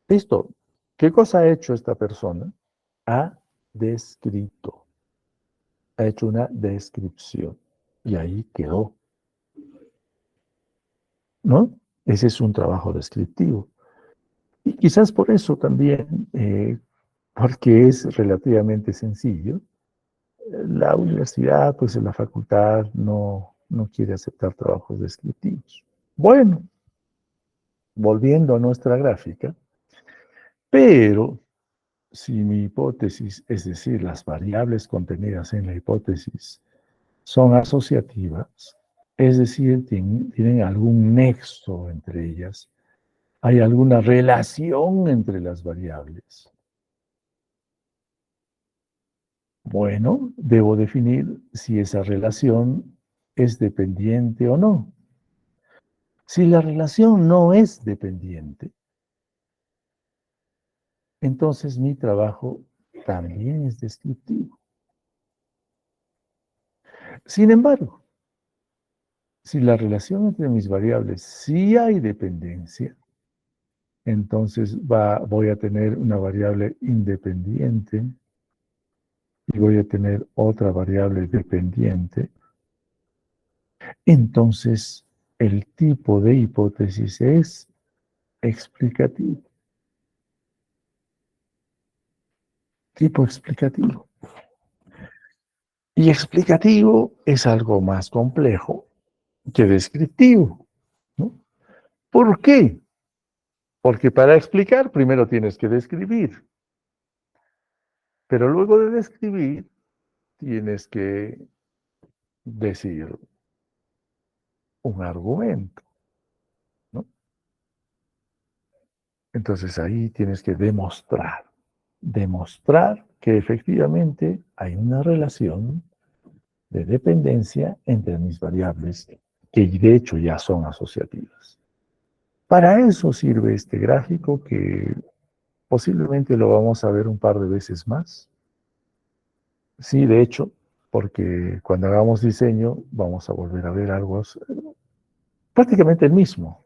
Listo. ¿Qué cosa ha hecho esta persona? Ha descrito, ha hecho una descripción, y ahí quedó, ¿no? Ese es un trabajo descriptivo. Y quizás por eso también, porque es relativamente sencillo, la universidad, pues en la facultad no quiere aceptar trabajos descriptivos. Bueno, volviendo a nuestra gráfica, pero si mi hipótesis, es decir, las variables contenidas en la hipótesis, son asociativas, es decir, tienen algún nexo entre ellas, hay alguna relación entre las variables. Bueno, debo definir si esa relación es dependiente o no. Si la relación no es dependiente, entonces mi trabajo también es descriptivo. Sin embargo, si la relación entre mis variables sí hay dependencia, entonces voy a tener una variable independiente y voy a tener otra variable dependiente. Entonces, el tipo de hipótesis es explicativo. Tipo explicativo. Y explicativo es algo más complejo que descriptivo, ¿no? ¿Por qué? Porque para explicar primero tienes que describir, pero luego de describir tienes que decir un argumento, ¿no? Entonces ahí tienes que demostrar que efectivamente hay una relación de dependencia entre mis variables, que de hecho ya son asociativas. Para eso sirve este gráfico, que posiblemente lo vamos a ver un par de veces más. Sí, de hecho, porque cuando hagamos diseño vamos a volver a ver algo prácticamente el mismo,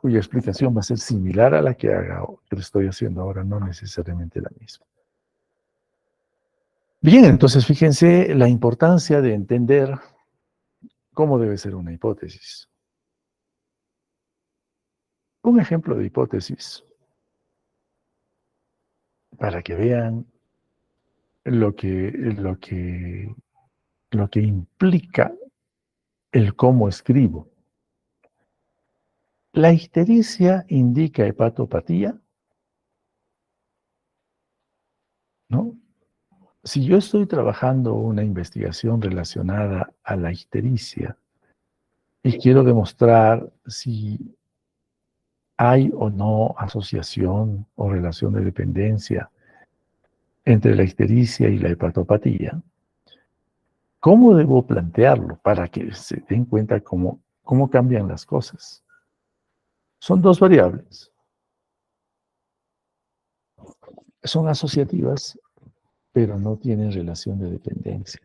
cuya explicación va a ser similar a la que estoy haciendo ahora, no necesariamente la misma. Bien, entonces fíjense la importancia de entender cómo debe ser una hipótesis. Un ejemplo de hipótesis, para que vean lo que, lo que, lo que implica el cómo escribo. La ictericia indica hepatopatía, ¿no? Si yo estoy trabajando una investigación relacionada a la ictericia y quiero demostrar si hay o no asociación o relación de dependencia entre la ictericia y la hepatopatía, ¿cómo debo plantearlo para que se den cuenta cómo cambian las cosas? Son dos variables, son asociativas, pero no tienen relación de dependencia.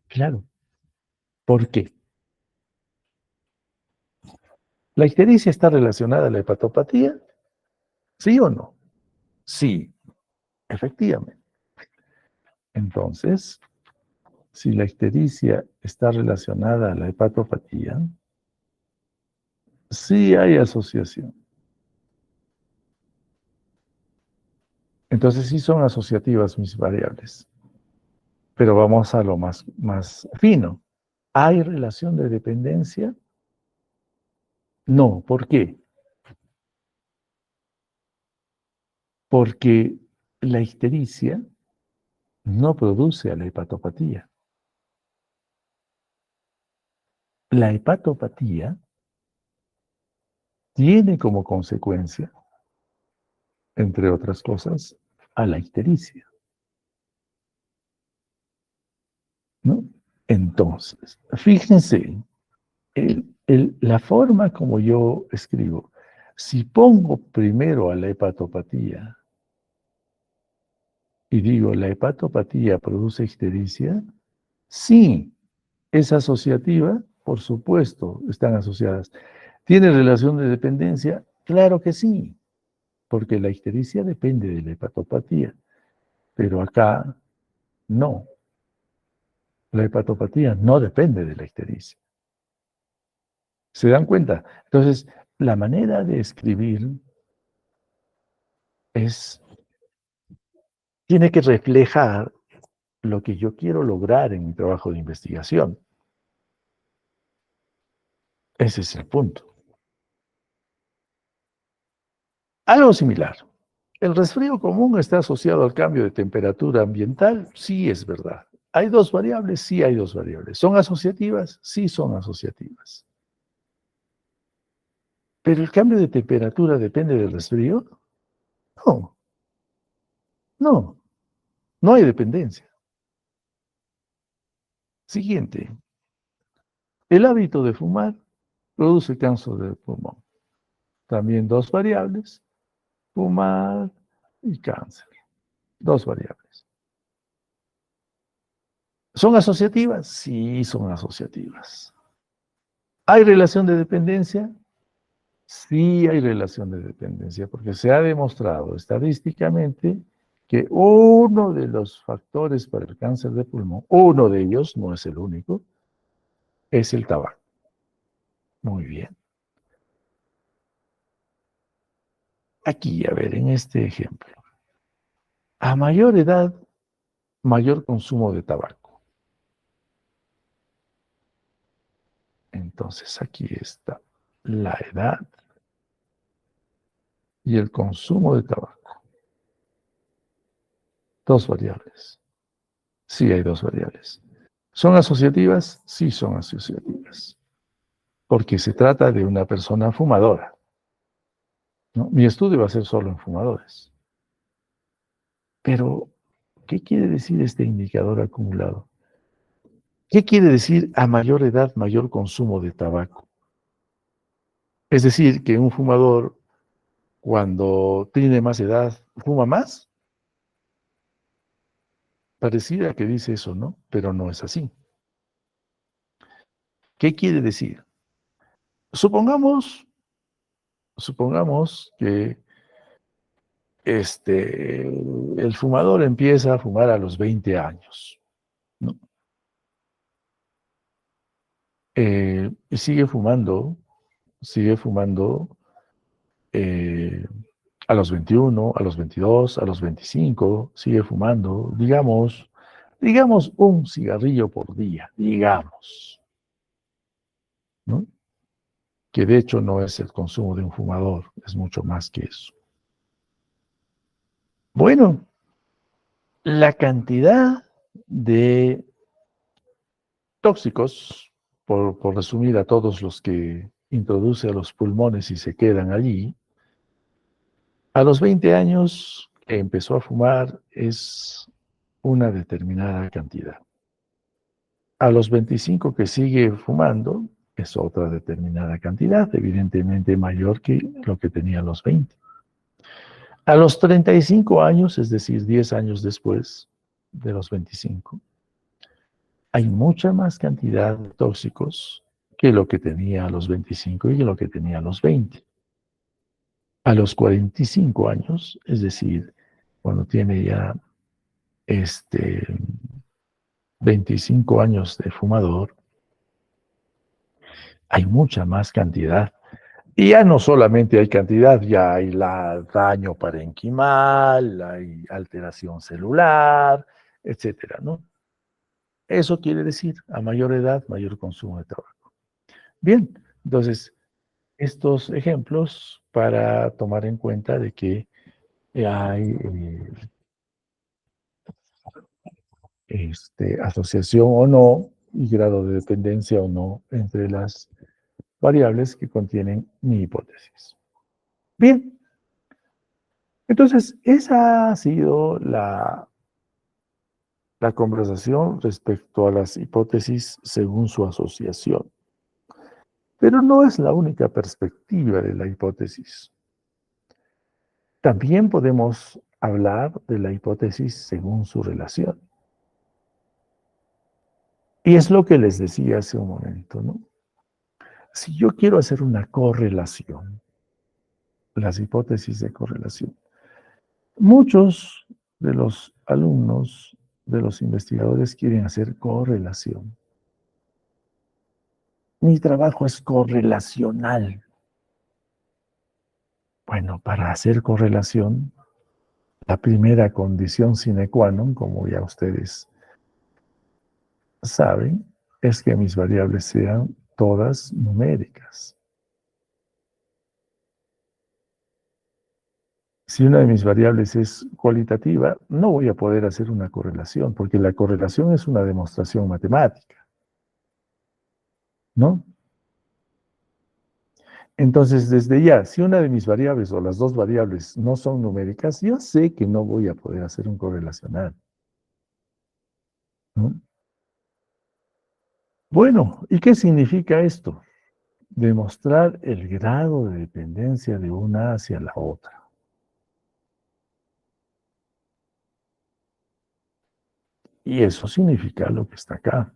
Claro, ¿por qué? ¿La ictericia está relacionada a la hepatopatía? ¿Sí o no? Sí, efectivamente. Entonces, si la ictericia está relacionada a la hepatopatía, sí hay asociación. Entonces sí son asociativas mis variables. Pero vamos a lo más fino. ¿Hay relación de dependencia? No. ¿Por qué? Porque la ictericia no produce a la hepatopatía. La hepatopatía tiene como consecuencia, entre otras cosas, a la ictericia, ¿no? Entonces, fíjense, la forma como yo escribo, si pongo primero a la hepatopatía y digo la hepatopatía produce ictericia, sí, es asociativa, por supuesto, están asociadas. ¿Tiene relación de dependencia? Claro que sí, porque la ictericia depende de la hepatopatía, pero acá no. La hepatopatía no depende de la ictericia. ¿Se dan cuenta? Entonces, la manera de escribir tiene que reflejar lo que yo quiero lograr en mi trabajo de investigación. Ese es el punto. Algo similar. ¿El resfrío común está asociado al cambio de temperatura ambiental? Sí, es verdad. ¿Hay dos variables? Sí, hay dos variables. ¿Son asociativas? Sí, son asociativas. ¿Pero el cambio de temperatura depende del resfrío? No, no, no hay dependencia. Siguiente. El hábito de fumar produce cáncer de pulmón. También dos variables, fumar y cáncer. Dos variables. ¿Son asociativas? Sí, son asociativas. ¿Hay relación de dependencia? Sí hay relación de dependencia, porque se ha demostrado estadísticamente que uno de los factores para el cáncer de pulmón, uno de ellos, no es el único, es el tabaco. Muy bien. Aquí, a ver, en este ejemplo. A mayor edad, mayor consumo de tabaco. Entonces, aquí está la edad y el consumo de tabaco. Dos variables. Sí hay dos variables. ¿Son asociativas? Sí son asociativas. Porque se trata de una persona fumadora, ¿no? Mi estudio va a ser solo en fumadores. Pero, ¿qué quiere decir este indicador acumulado? ¿Qué quiere decir a mayor edad, mayor consumo de tabaco? Es decir, que un fumador, cuando tiene más edad, fuma más. Pareciera que dice eso, ¿no? Pero no es así. ¿Qué quiere decir? Supongamos, supongamos que el fumador empieza a fumar a los 20 años, ¿no? Y sigue fumando eh, a los 21, a los 22, a los 25, sigue fumando, digamos un cigarrillo por día, digamos, ¿no? Que de hecho no es el consumo de un fumador, es mucho más que eso. Bueno, la cantidad de tóxicos, por resumir a todos los que introduce a los pulmones y se quedan allí, a los 20 años que empezó a fumar es una determinada cantidad. A los 25 que sigue fumando es otra determinada cantidad, evidentemente mayor que lo que tenía a los 20. A los 35 años, es decir, 10 años después de los 25, hay mucha más cantidad de tóxicos que lo que tenía a los 25 y que lo que tenía a los 20. A los 45 años, es decir, cuando tiene ya 25 años de fumador, hay mucha más cantidad. Y ya no solamente hay cantidad, ya hay daño parenquimal, hay alteración celular, etcétera, ¿no? Eso quiere decir, a mayor edad, mayor consumo de tabaco. Bien, entonces, estos ejemplos para tomar en cuenta de que hay asociación o no y grado de dependencia o no entre las variables que contienen mi hipótesis. Bien, entonces esa ha sido la conversación respecto a las hipótesis según su asociación. Pero no es la única perspectiva de la hipótesis. También podemos hablar de la hipótesis según su relación. Y es lo que les decía hace un momento, ¿no? Si yo quiero hacer una correlación, las hipótesis de correlación, muchos de los alumnos, de los investigadores quieren hacer correlación. Mi trabajo es correlacional. Bueno, para hacer correlación, la primera condición sine qua non, como ya ustedes saben, es que mis variables sean todas numéricas. Si una de mis variables es cualitativa, no voy a poder hacer una correlación, porque la correlación es una demostración matemática, ¿no? Entonces, desde ya, si una de mis variables o las dos variables no son numéricas, yo sé que no voy a poder hacer un correlacional, ¿no? Bueno, ¿y qué significa esto? Demostrar el grado de dependencia de una hacia la otra. Y eso significa lo que está acá.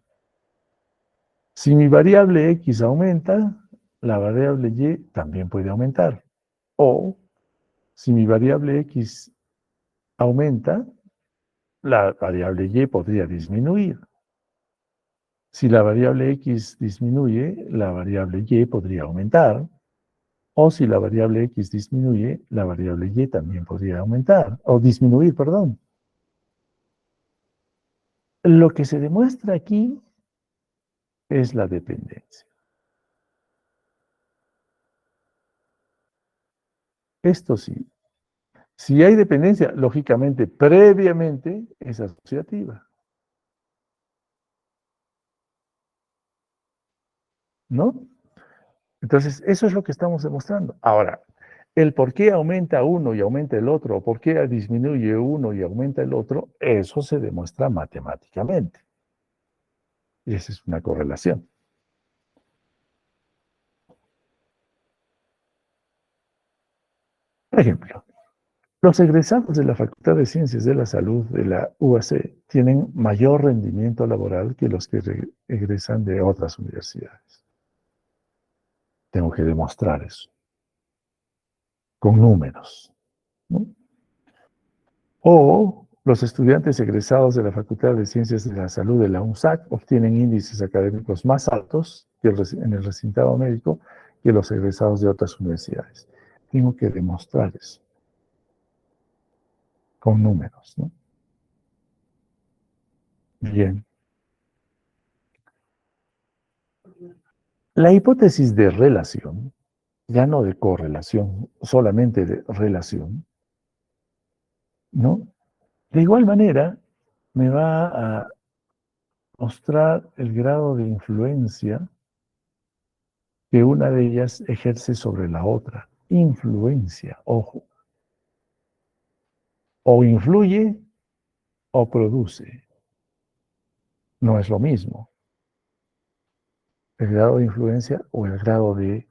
Si mi variable X aumenta, la variable Y también puede aumentar. O si mi variable X aumenta, la variable Y podría disminuir. Si la variable X disminuye, la variable Y podría aumentar. O si la variable X disminuye, la variable Y también podría aumentar. O disminuir, perdón. Lo que se demuestra aquí es la dependencia. Esto sí. Si hay dependencia, lógicamente, previamente es asociativa, ¿no? Entonces, eso es lo que estamos demostrando. Ahora, el por qué aumenta uno y aumenta el otro, o por qué disminuye uno y aumenta el otro, eso se demuestra matemáticamente. Y esa es una correlación. Por ejemplo, los egresados de la Facultad de Ciencias de la Salud de la UAC tienen mayor rendimiento laboral que los que egresan de otras universidades. Tengo que demostrar eso, con números, ¿no? O los estudiantes egresados de la Facultad de Ciencias de la Salud de la UNSAC obtienen índices académicos más altos que en el recintado médico que los egresados de otras universidades. Tengo que demostrar eso con números, ¿no? Bien. La hipótesis de relación, ya no de correlación, solamente de relación, ¿no? De igual manera, me va a mostrar el grado de influencia que una de ellas ejerce sobre la otra. Influencia, ojo. O influye o produce. No es lo mismo. El grado de influencia o el grado de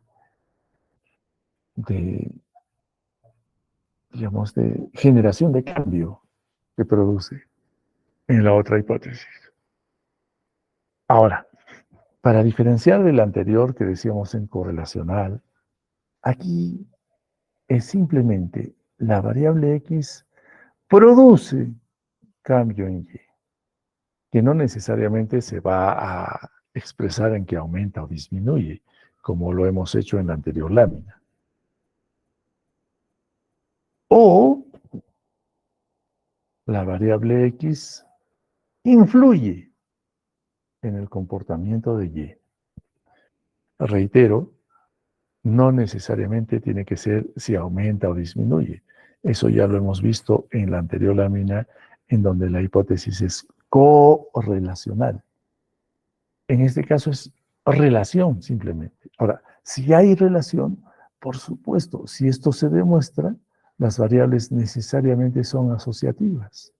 digamos, de generación de cambio que produce en la otra hipótesis. Ahora, para diferenciar del anterior que decíamos en correlacional, aquí es simplemente la variable X produce cambio en Y, que no necesariamente se va a expresar en que aumenta o disminuye, como lo hemos hecho en la anterior lámina. O la variable X influye, en el comportamiento de Y. Reitero, no necesariamente tiene que ser si aumenta o disminuye. Eso ya lo hemos visto en la anterior lámina, en donde la hipótesis es correlacional. En este caso es relación simplemente. Ahora, si hay relación, por supuesto, si esto se demuestra, las variables necesariamente son asociativas.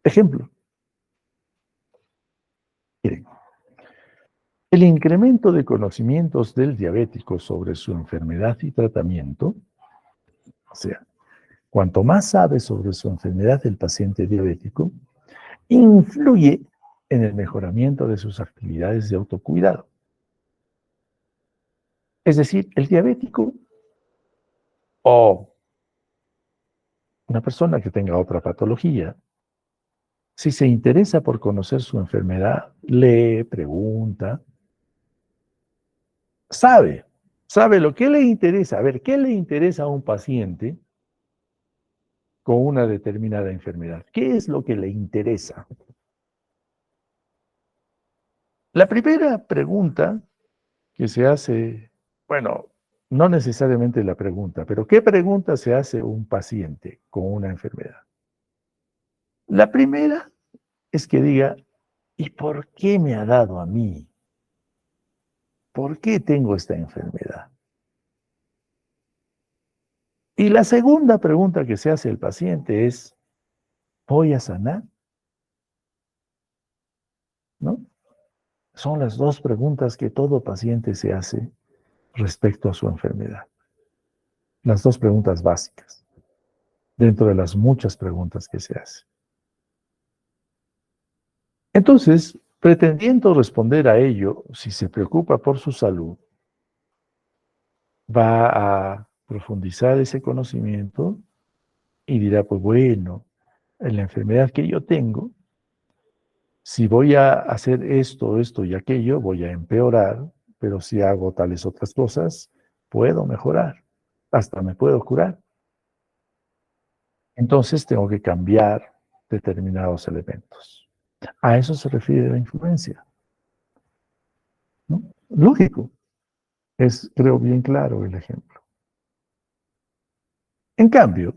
Ejemplo. Miren, el incremento de conocimientos del diabético sobre su enfermedad y tratamiento, o sea, cuanto más sabe sobre su enfermedad el paciente diabético, influye en el mejoramiento de sus actividades de autocuidado. Es decir, el diabético o una persona que tenga otra patología, si se interesa por conocer su enfermedad, lee, pregunta, sabe lo que le interesa. A ver, ¿qué le interesa a un paciente con una determinada enfermedad? ¿Qué es lo que le interesa? La primera pregunta que se hace, bueno, no necesariamente la pregunta, pero ¿qué pregunta se hace un paciente con una enfermedad? La primera es que diga, ¿y por qué me ha dado a mí? ¿Por qué tengo esta enfermedad? Y la segunda pregunta que se hace el paciente es, ¿voy a sanar? ¿No? Son las dos preguntas que todo paciente se hace respecto a su enfermedad. Las dos preguntas básicas, dentro de las muchas preguntas que se hacen. Entonces, pretendiendo responder a ello, si se preocupa por su salud, va a profundizar ese conocimiento y dirá, pues bueno, en la enfermedad que yo tengo, si voy a hacer esto, esto y aquello, voy a empeorar, pero si hago tales otras cosas, puedo mejorar, hasta me puedo curar. Entonces tengo que cambiar determinados elementos. A eso se refiere la influencia, ¿no? Lógico, es, creo, bien claro el ejemplo. En cambio,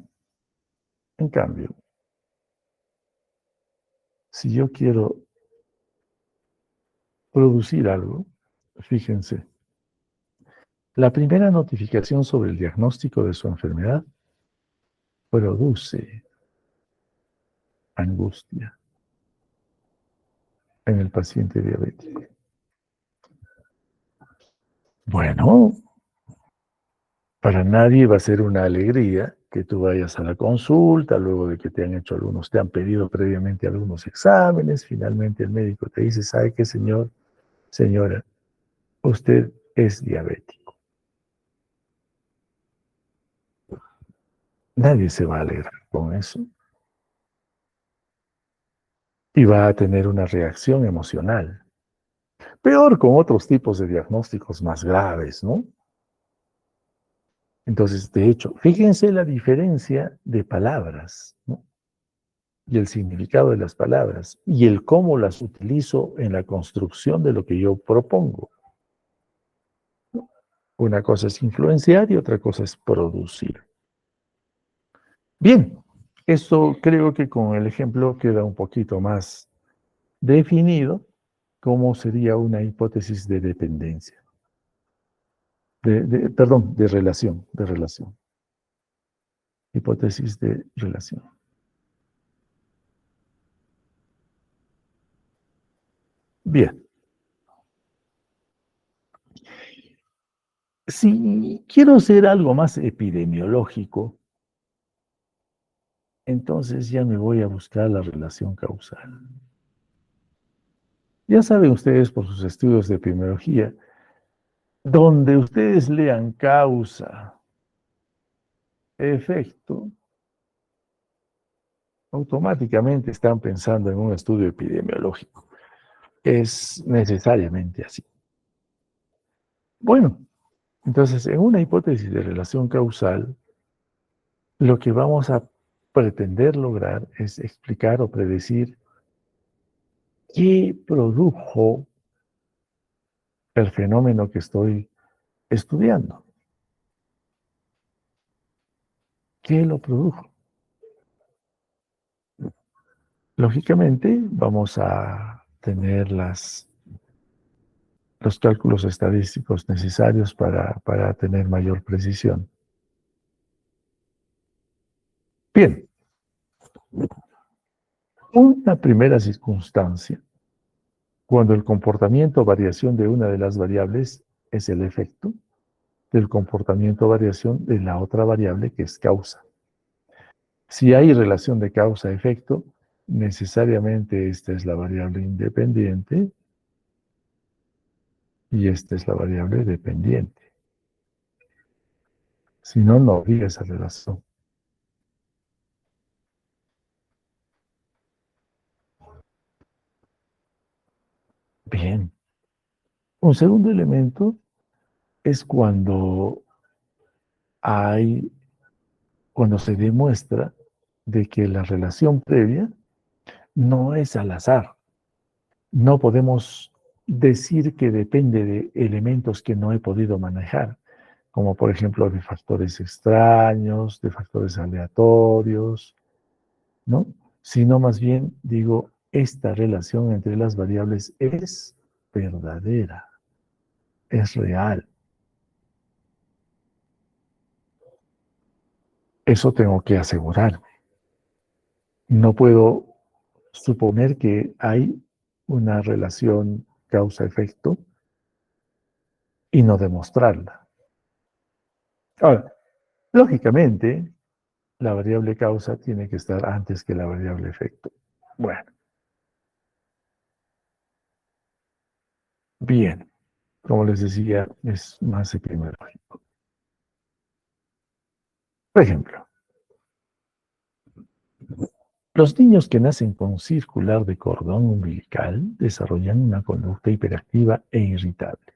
si yo quiero producir algo, fíjense, la primera notificación sobre el diagnóstico de su enfermedad produce angustia en el paciente diabético. Bueno, para nadie va a ser una alegría que tú vayas a la consulta, luego de que te han hecho algunos, te han pedido previamente algunos exámenes, finalmente el médico te dice, ¿sabe qué, señor, señora? Usted es diabético. Nadie se va a alegrar con eso. Y va a tener una reacción emocional. Peor con otros tipos de diagnósticos más graves, ¿no? Entonces, de hecho, fíjense la diferencia de palabras, ¿no? Y el significado de las palabras y el cómo las utilizo en la construcción de lo que yo propongo. Una cosa es influenciar y otra cosa es producir. Bien, esto creo que con el ejemplo queda un poquito más definido cómo sería una hipótesis de dependencia. Perdón, de relación, de relación. Hipótesis de relación. Bien. Si quiero hacer algo más epidemiológico, entonces ya me voy a buscar la relación causal. Ya saben ustedes por sus estudios de epidemiología, donde ustedes lean causa, efecto, automáticamente están pensando en un estudio epidemiológico. Es necesariamente así. Bueno, entonces en una hipótesis de relación causal, lo que vamos a pretender lograr es explicar o predecir ¿Qué produjo el fenómeno que estoy estudiando? ¿Qué lo produjo? Lógicamente, vamos a tener los cálculos estadísticos necesarios para tener mayor precisión. Bien, una primera circunstancia, cuando el comportamiento o variación de una de las variables es el efecto del comportamiento o variación de la otra variable que es causa. Si hay relación de causa-efecto, necesariamente esta es la variable independiente y esta es la variable dependiente. Si no, no habría esa relación. Bien. Un segundo elemento es hay, cuando se demuestra de que la relación previa no es al azar. No podemos decir que depende de elementos que no he podido manejar, como por ejemplo de factores extraños, de factores aleatorios, ¿no? Sino más bien digo, esta relación entre las variables es verdadera, es real. Eso tengo que asegurar. No puedo suponer que hay una relación causa-efecto y no demostrarla. Ahora, lógicamente, la variable causa tiene que estar antes que la variable efecto. Bueno, bien. Como les decía, es más epidemiológico. Por ejemplo, los niños que nacen con circular de cordón umbilical desarrollan una conducta hiperactiva e irritable.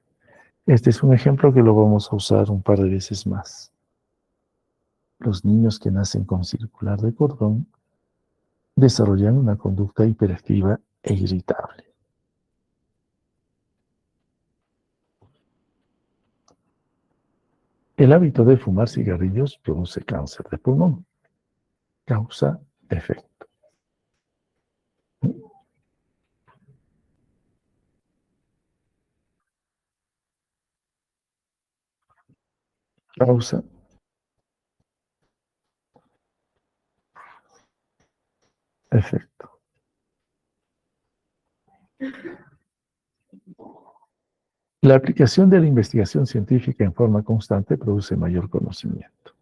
Este es un ejemplo que lo vamos a usar un par de veces más. Los niños que nacen con circular de cordón desarrollan una conducta hiperactiva e irritable. El hábito de fumar cigarrillos produce cáncer de pulmón. Causa-efecto. Causa-efecto. La aplicación de la investigación científica en forma constante produce mayor conocimiento.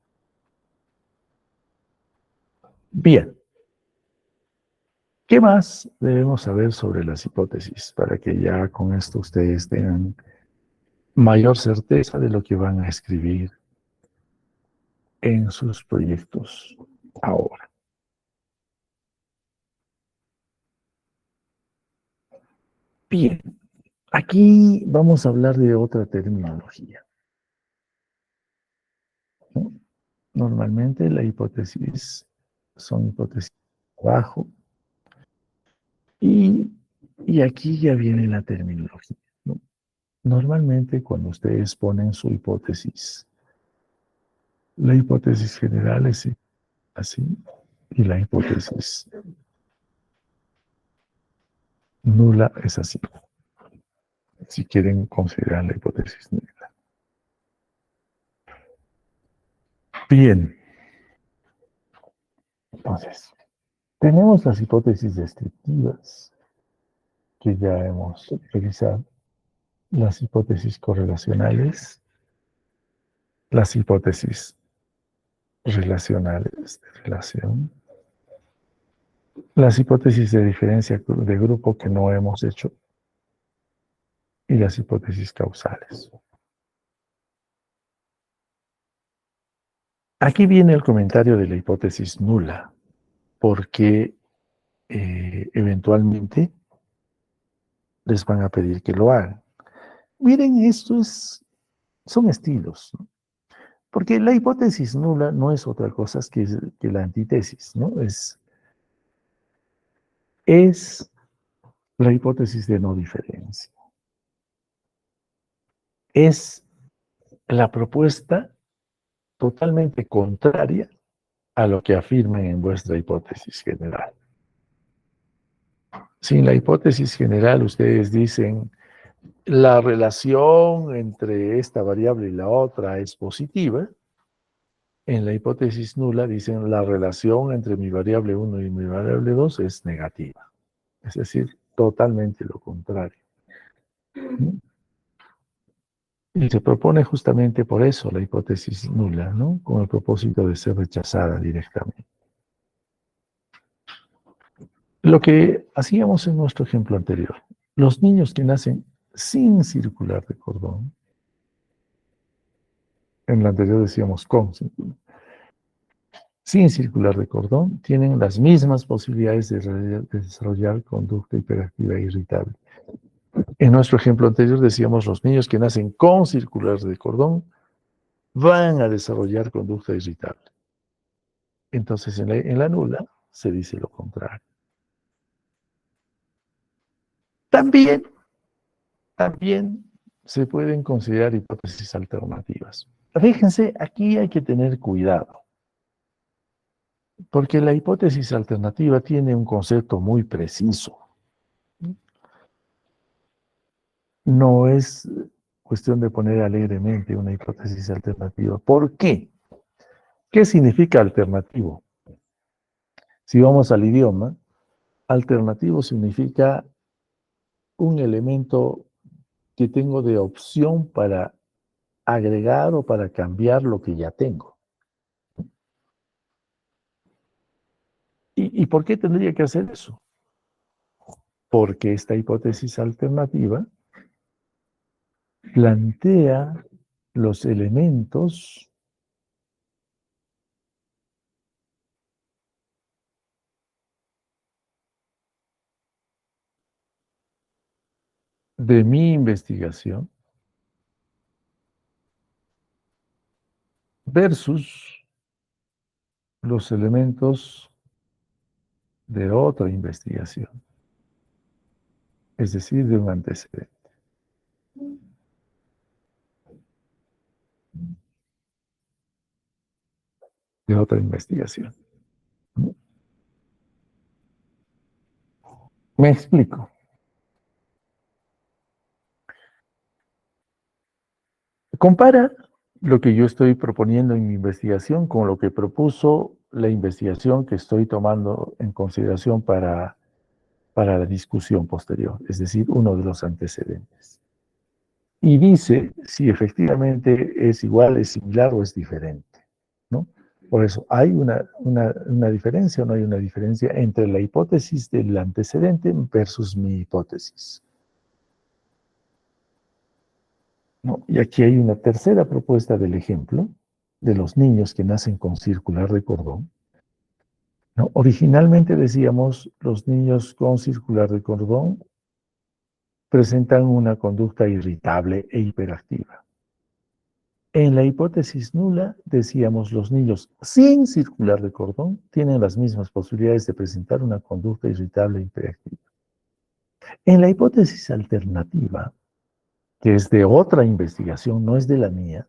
Bien, ¿qué más debemos saber sobre las hipótesis para que ya con esto ustedes tengan mayor certeza de lo que van a escribir en sus proyectos ahora? Bien, aquí vamos a hablar de otra terminología, ¿no? Normalmente la hipótesis son hipótesis de trabajo y aquí ya viene la terminología, ¿no? Normalmente cuando ustedes ponen su hipótesis, la hipótesis general es así y la hipótesis nula es así, si quieren considerar la hipótesis nula. Bien, entonces, tenemos las hipótesis descriptivas que ya hemos revisado, las hipótesis correlacionales, las hipótesis relacionales de relación, las hipótesis de diferencia de grupo que no hemos hecho y las hipótesis causales. Aquí viene el comentario de la hipótesis nula, porque eventualmente les van a pedir que lo hagan. Miren, son estilos, ¿no? Porque la hipótesis nula no es otra cosa que la antítesis, ¿no? Es la hipótesis de no diferencia. Es la propuesta totalmente contraria a lo que afirman en vuestra hipótesis general. Si en la hipótesis general ustedes dicen la relación entre esta variable y la otra es positiva, en la hipótesis nula dicen la relación entre mi variable 1 y mi variable 2 es negativa. Es decir, totalmente lo contrario. Y se propone justamente por eso la hipótesis nula, ¿no? Con el propósito de ser rechazada directamente. Lo que hacíamos en nuestro ejemplo anterior, los niños que nacen sin circular de cordón, en el anterior decíamos con circular, sin circular de cordón, tienen las mismas posibilidades de desarrollar conducta hiperactiva e irritable. En nuestro ejemplo anterior decíamos los niños que nacen con circular de cordón van a desarrollar conducta irritable. Entonces en la nula se dice lo contrario. También se pueden considerar hipótesis alternativas. Fíjense, aquí hay que tener cuidado, porque la hipótesis alternativa tiene un concepto muy preciso. No es cuestión de poner alegremente una hipótesis alternativa. ¿Por qué? ¿Qué significa alternativo? Si vamos al idioma, alternativo significa un elemento que tengo de opción para agregar o para cambiar lo que ya tengo. ¿Y por qué tendría que hacer eso? Porque esta hipótesis alternativa plantea los elementos de mi investigación versus los elementos de otra investigación, es decir, de un antecedente. De otra investigación. Me explico. Compara lo que yo estoy proponiendo en mi investigación con lo que propuso la investigación que estoy tomando en consideración para la discusión posterior, es decir, uno de los antecedentes. Y dice si efectivamente es igual, es similar o es diferente, ¿no? Por eso, ¿hay una diferencia o no hay una diferencia entre la hipótesis del antecedente versus mi hipótesis? ¿No? Y aquí hay una tercera propuesta del ejemplo de los niños que nacen con circular de cordón. ¿No? Originalmente decíamos, los niños con circular de cordón presentan una conducta irritable e hiperactiva. En la hipótesis nula, decíamos, los niños sin circular de cordón tienen las mismas posibilidades de presentar una conducta irritable e hiperactiva. En la hipótesis alternativa, que es de otra investigación, no es de la mía,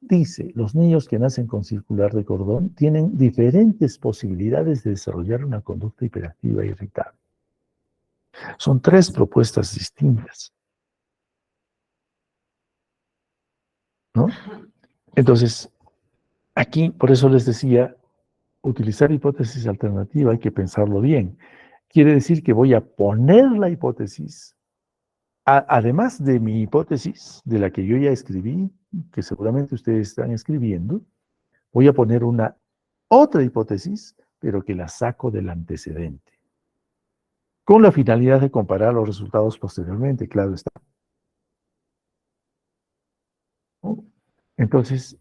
dice, los niños que nacen con circular de cordón tienen diferentes posibilidades de desarrollar una conducta hiperactiva e irritable. Son tres propuestas distintas, ¿no? Entonces, aquí, por eso les decía, utilizar hipótesis alternativa hay que pensarlo bien. Quiere decir que voy a poner la hipótesis, además de mi hipótesis, de la que yo ya escribí, que seguramente ustedes están escribiendo, voy a poner una otra hipótesis, pero que la saco del antecedente, con la finalidad de comparar los resultados posteriormente, claro está. ¿No? Entonces,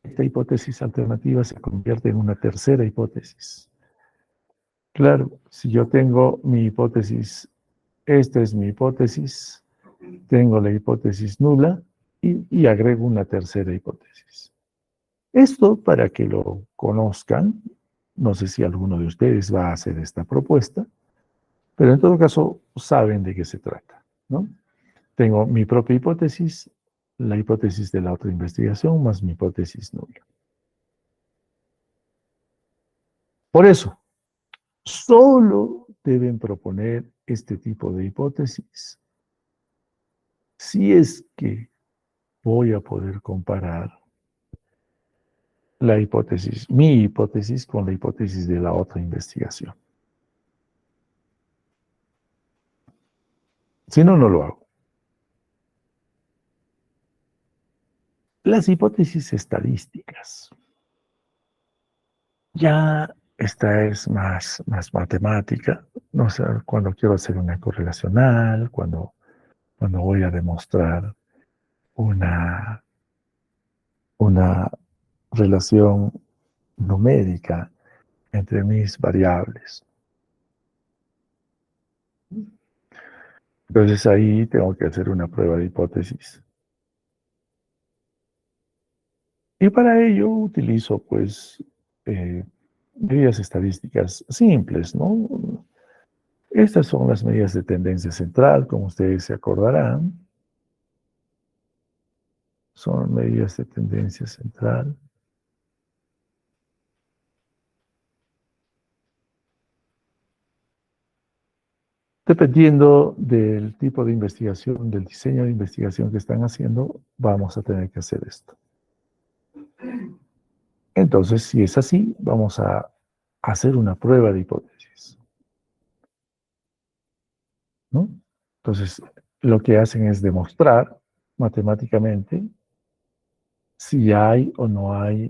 esta hipótesis alternativa se convierte en una tercera hipótesis. Claro, si yo tengo mi hipótesis, esta es mi hipótesis, tengo la hipótesis nula y agrego una tercera hipótesis. Esto, para que lo conozcan, no sé si alguno de ustedes va a hacer esta propuesta, Pero en todo caso, saben de qué se trata, ¿no? Tengo mi propia hipótesis, la hipótesis de la otra investigación, más mi hipótesis nula. Por eso, solo deben proponer este tipo de hipótesis si es que voy a poder comparar la hipótesis, mi hipótesis, con la hipótesis de la otra investigación. Si no, no lo hago. Las hipótesis estadísticas. Ya esta es más matemática. No sé, cuando quiero hacer una correlacional, cuando voy a demostrar una, una relación numérica entre mis variables. Entonces ahí tengo que hacer una prueba de hipótesis. Y para ello utilizo, pues, medidas estadísticas simples, ¿no? Estas son las medidas de tendencia central, como ustedes se acordarán. Son medidas de tendencia central. Dependiendo del tipo de investigación, del diseño de investigación que están haciendo, vamos a tener que hacer esto. Entonces, si es así, vamos a hacer una prueba de hipótesis, ¿no? Entonces, lo que hacen es demostrar matemáticamente si hay o no hay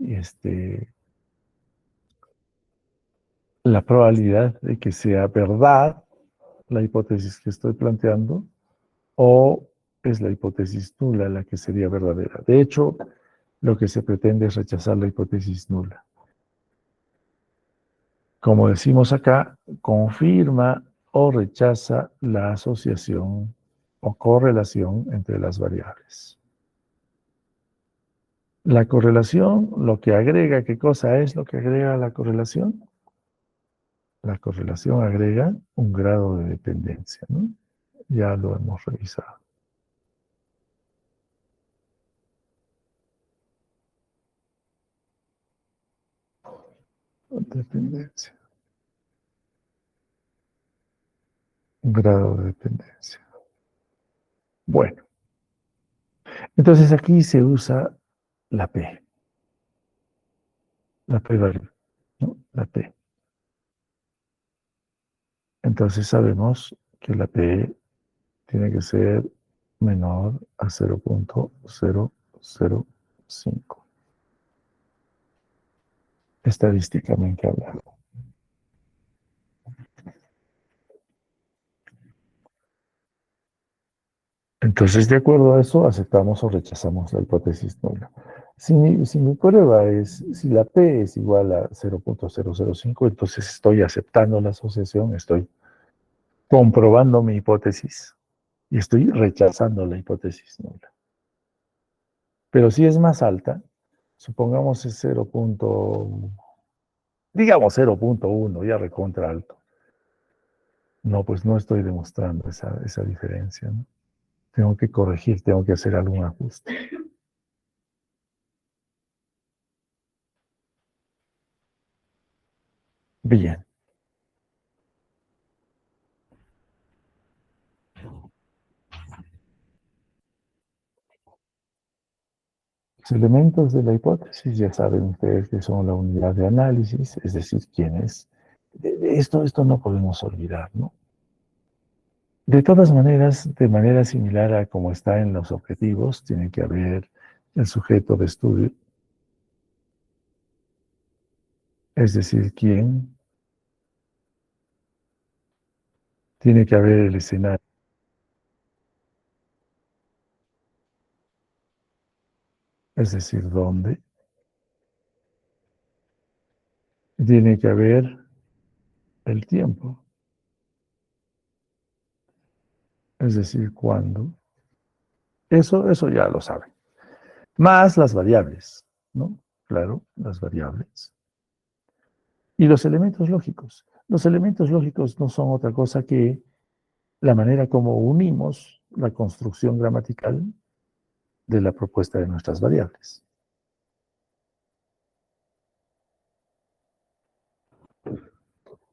la probabilidad de que sea verdad la hipótesis que estoy planteando o es la hipótesis nula la que sería verdadera. De hecho, lo que se pretende es rechazar la hipótesis nula. Como decimos acá, confirma o rechaza la asociación o correlación entre las variables. La correlación, lo que agrega, ¿qué cosa es lo que agrega la correlación? La correlación agrega un grado de dependencia, ¿no? Ya lo hemos revisado. Dependencia. Un grado de dependencia. Bueno, entonces aquí se usa la P, la P variable, ¿no? La P. Entonces sabemos que la P tiene que ser menor a 0.005, estadísticamente hablando. Entonces, de acuerdo a eso, aceptamos o rechazamos la hipótesis nula. Si mi prueba es, si la P es igual a 0.005, entonces estoy aceptando la asociación, estoy comprobando mi hipótesis y estoy rechazando la hipótesis nula. Pero si es más alta, supongamos es 0. Digamos 0.1, ya recontra alto. No, pues no estoy demostrando esa diferencia, ¿no? Tengo que corregir, tengo que hacer algún ajuste. Bien. Los elementos de la hipótesis, ya saben ustedes que son la unidad de análisis, es decir, quién es. Esto no podemos olvidar, ¿no? De todas maneras, de manera similar a como está en los objetivos, tiene que haber el sujeto de estudio, es decir, quién, tiene que haber el escenario, es decir, dónde, tiene que haber el tiempo, es decir, cuándo. Eso ya lo saben. Más las variables, ¿no? Claro, las variables. Y los elementos lógicos. Los elementos lógicos no son otra cosa que la manera como unimos la construcción gramatical de la propuesta de nuestras variables.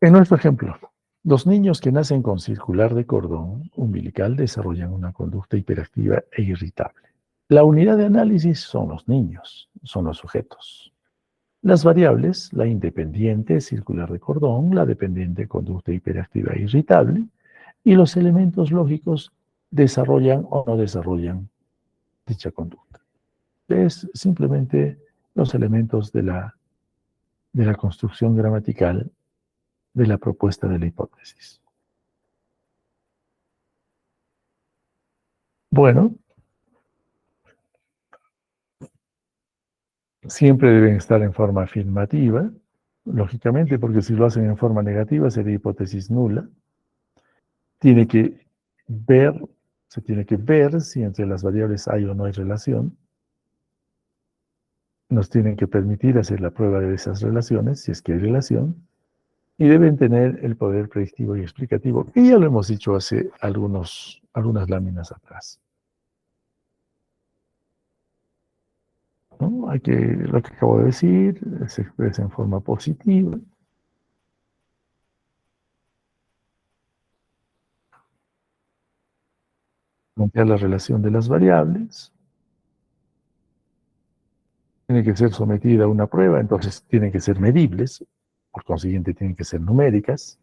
En nuestro ejemplo, los niños que nacen con circular de cordón umbilical desarrollan una conducta hiperactiva e irritable. La unidad de análisis son los niños, son los sujetos. Las variables, la independiente circular de cordón, la dependiente conducta hiperactiva e irritable, y los elementos lógicos desarrollan o no desarrollan dicha conducta. Es simplemente los elementos de la construcción gramatical de la propuesta de la hipótesis. Bueno, siempre deben estar en forma afirmativa, lógicamente, porque si lo hacen en forma negativa sería hipótesis nula. Tiene que ver, se tiene que ver si entre las variables hay o no hay relación. Nos tienen que permitir hacer la prueba de esas relaciones, si es que hay relación, y deben tener el poder predictivo y explicativo, que ya lo hemos dicho hace algunas láminas atrás. ¿No? Lo que acabo de decir se expresa en forma positiva. Plantear la relación de las variables. Tiene que ser sometida a una prueba, entonces tienen que ser medibles, por consiguiente tienen que ser numéricas.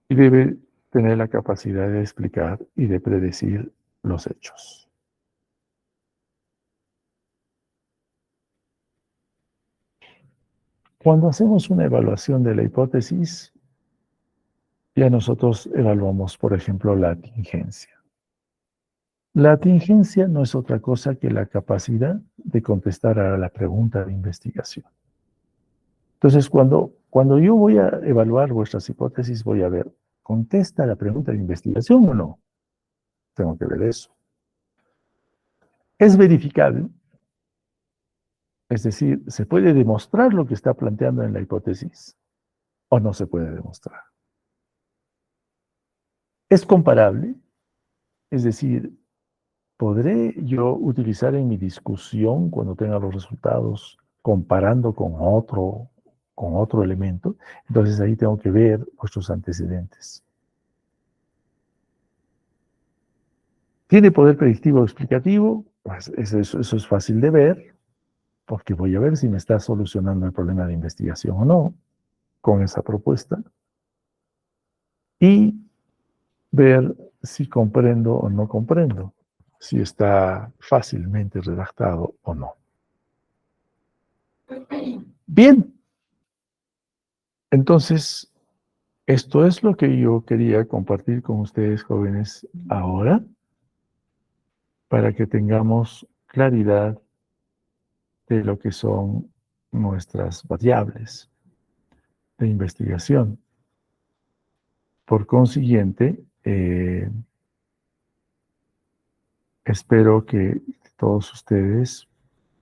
Y debe tener la capacidad de explicar y de predecir los hechos. Cuando hacemos una evaluación de la hipótesis, ya nosotros evaluamos, por ejemplo, la atingencia. La atingencia no es otra cosa que la capacidad de contestar a la pregunta de investigación. Entonces, cuando yo voy a evaluar vuestras hipótesis, voy a ver, ¿contesta la pregunta de investigación o no? Tengo que ver eso. ¿Es verificable? Es decir, ¿se puede demostrar lo que está planteando en la hipótesis o no se puede demostrar? ¿Es comparable? Es decir, ¿podré yo utilizar en mi discusión cuando tenga los resultados comparando con otro elemento? Entonces ahí tengo que ver vuestros antecedentes. ¿Tiene poder predictivo o explicativo? Pues eso es fácil de ver, porque voy a ver si me está solucionando el problema de investigación o no con esa propuesta. Y ver si comprendo o no comprendo, si está fácilmente redactado o no. Bien, entonces, esto es lo que yo quería compartir con ustedes, jóvenes, ahora, para que tengamos claridad de lo que son nuestras variables de investigación. Por consiguiente, espero que todos ustedes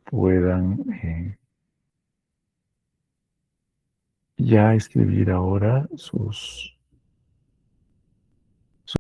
puedan ya escribir ahora sus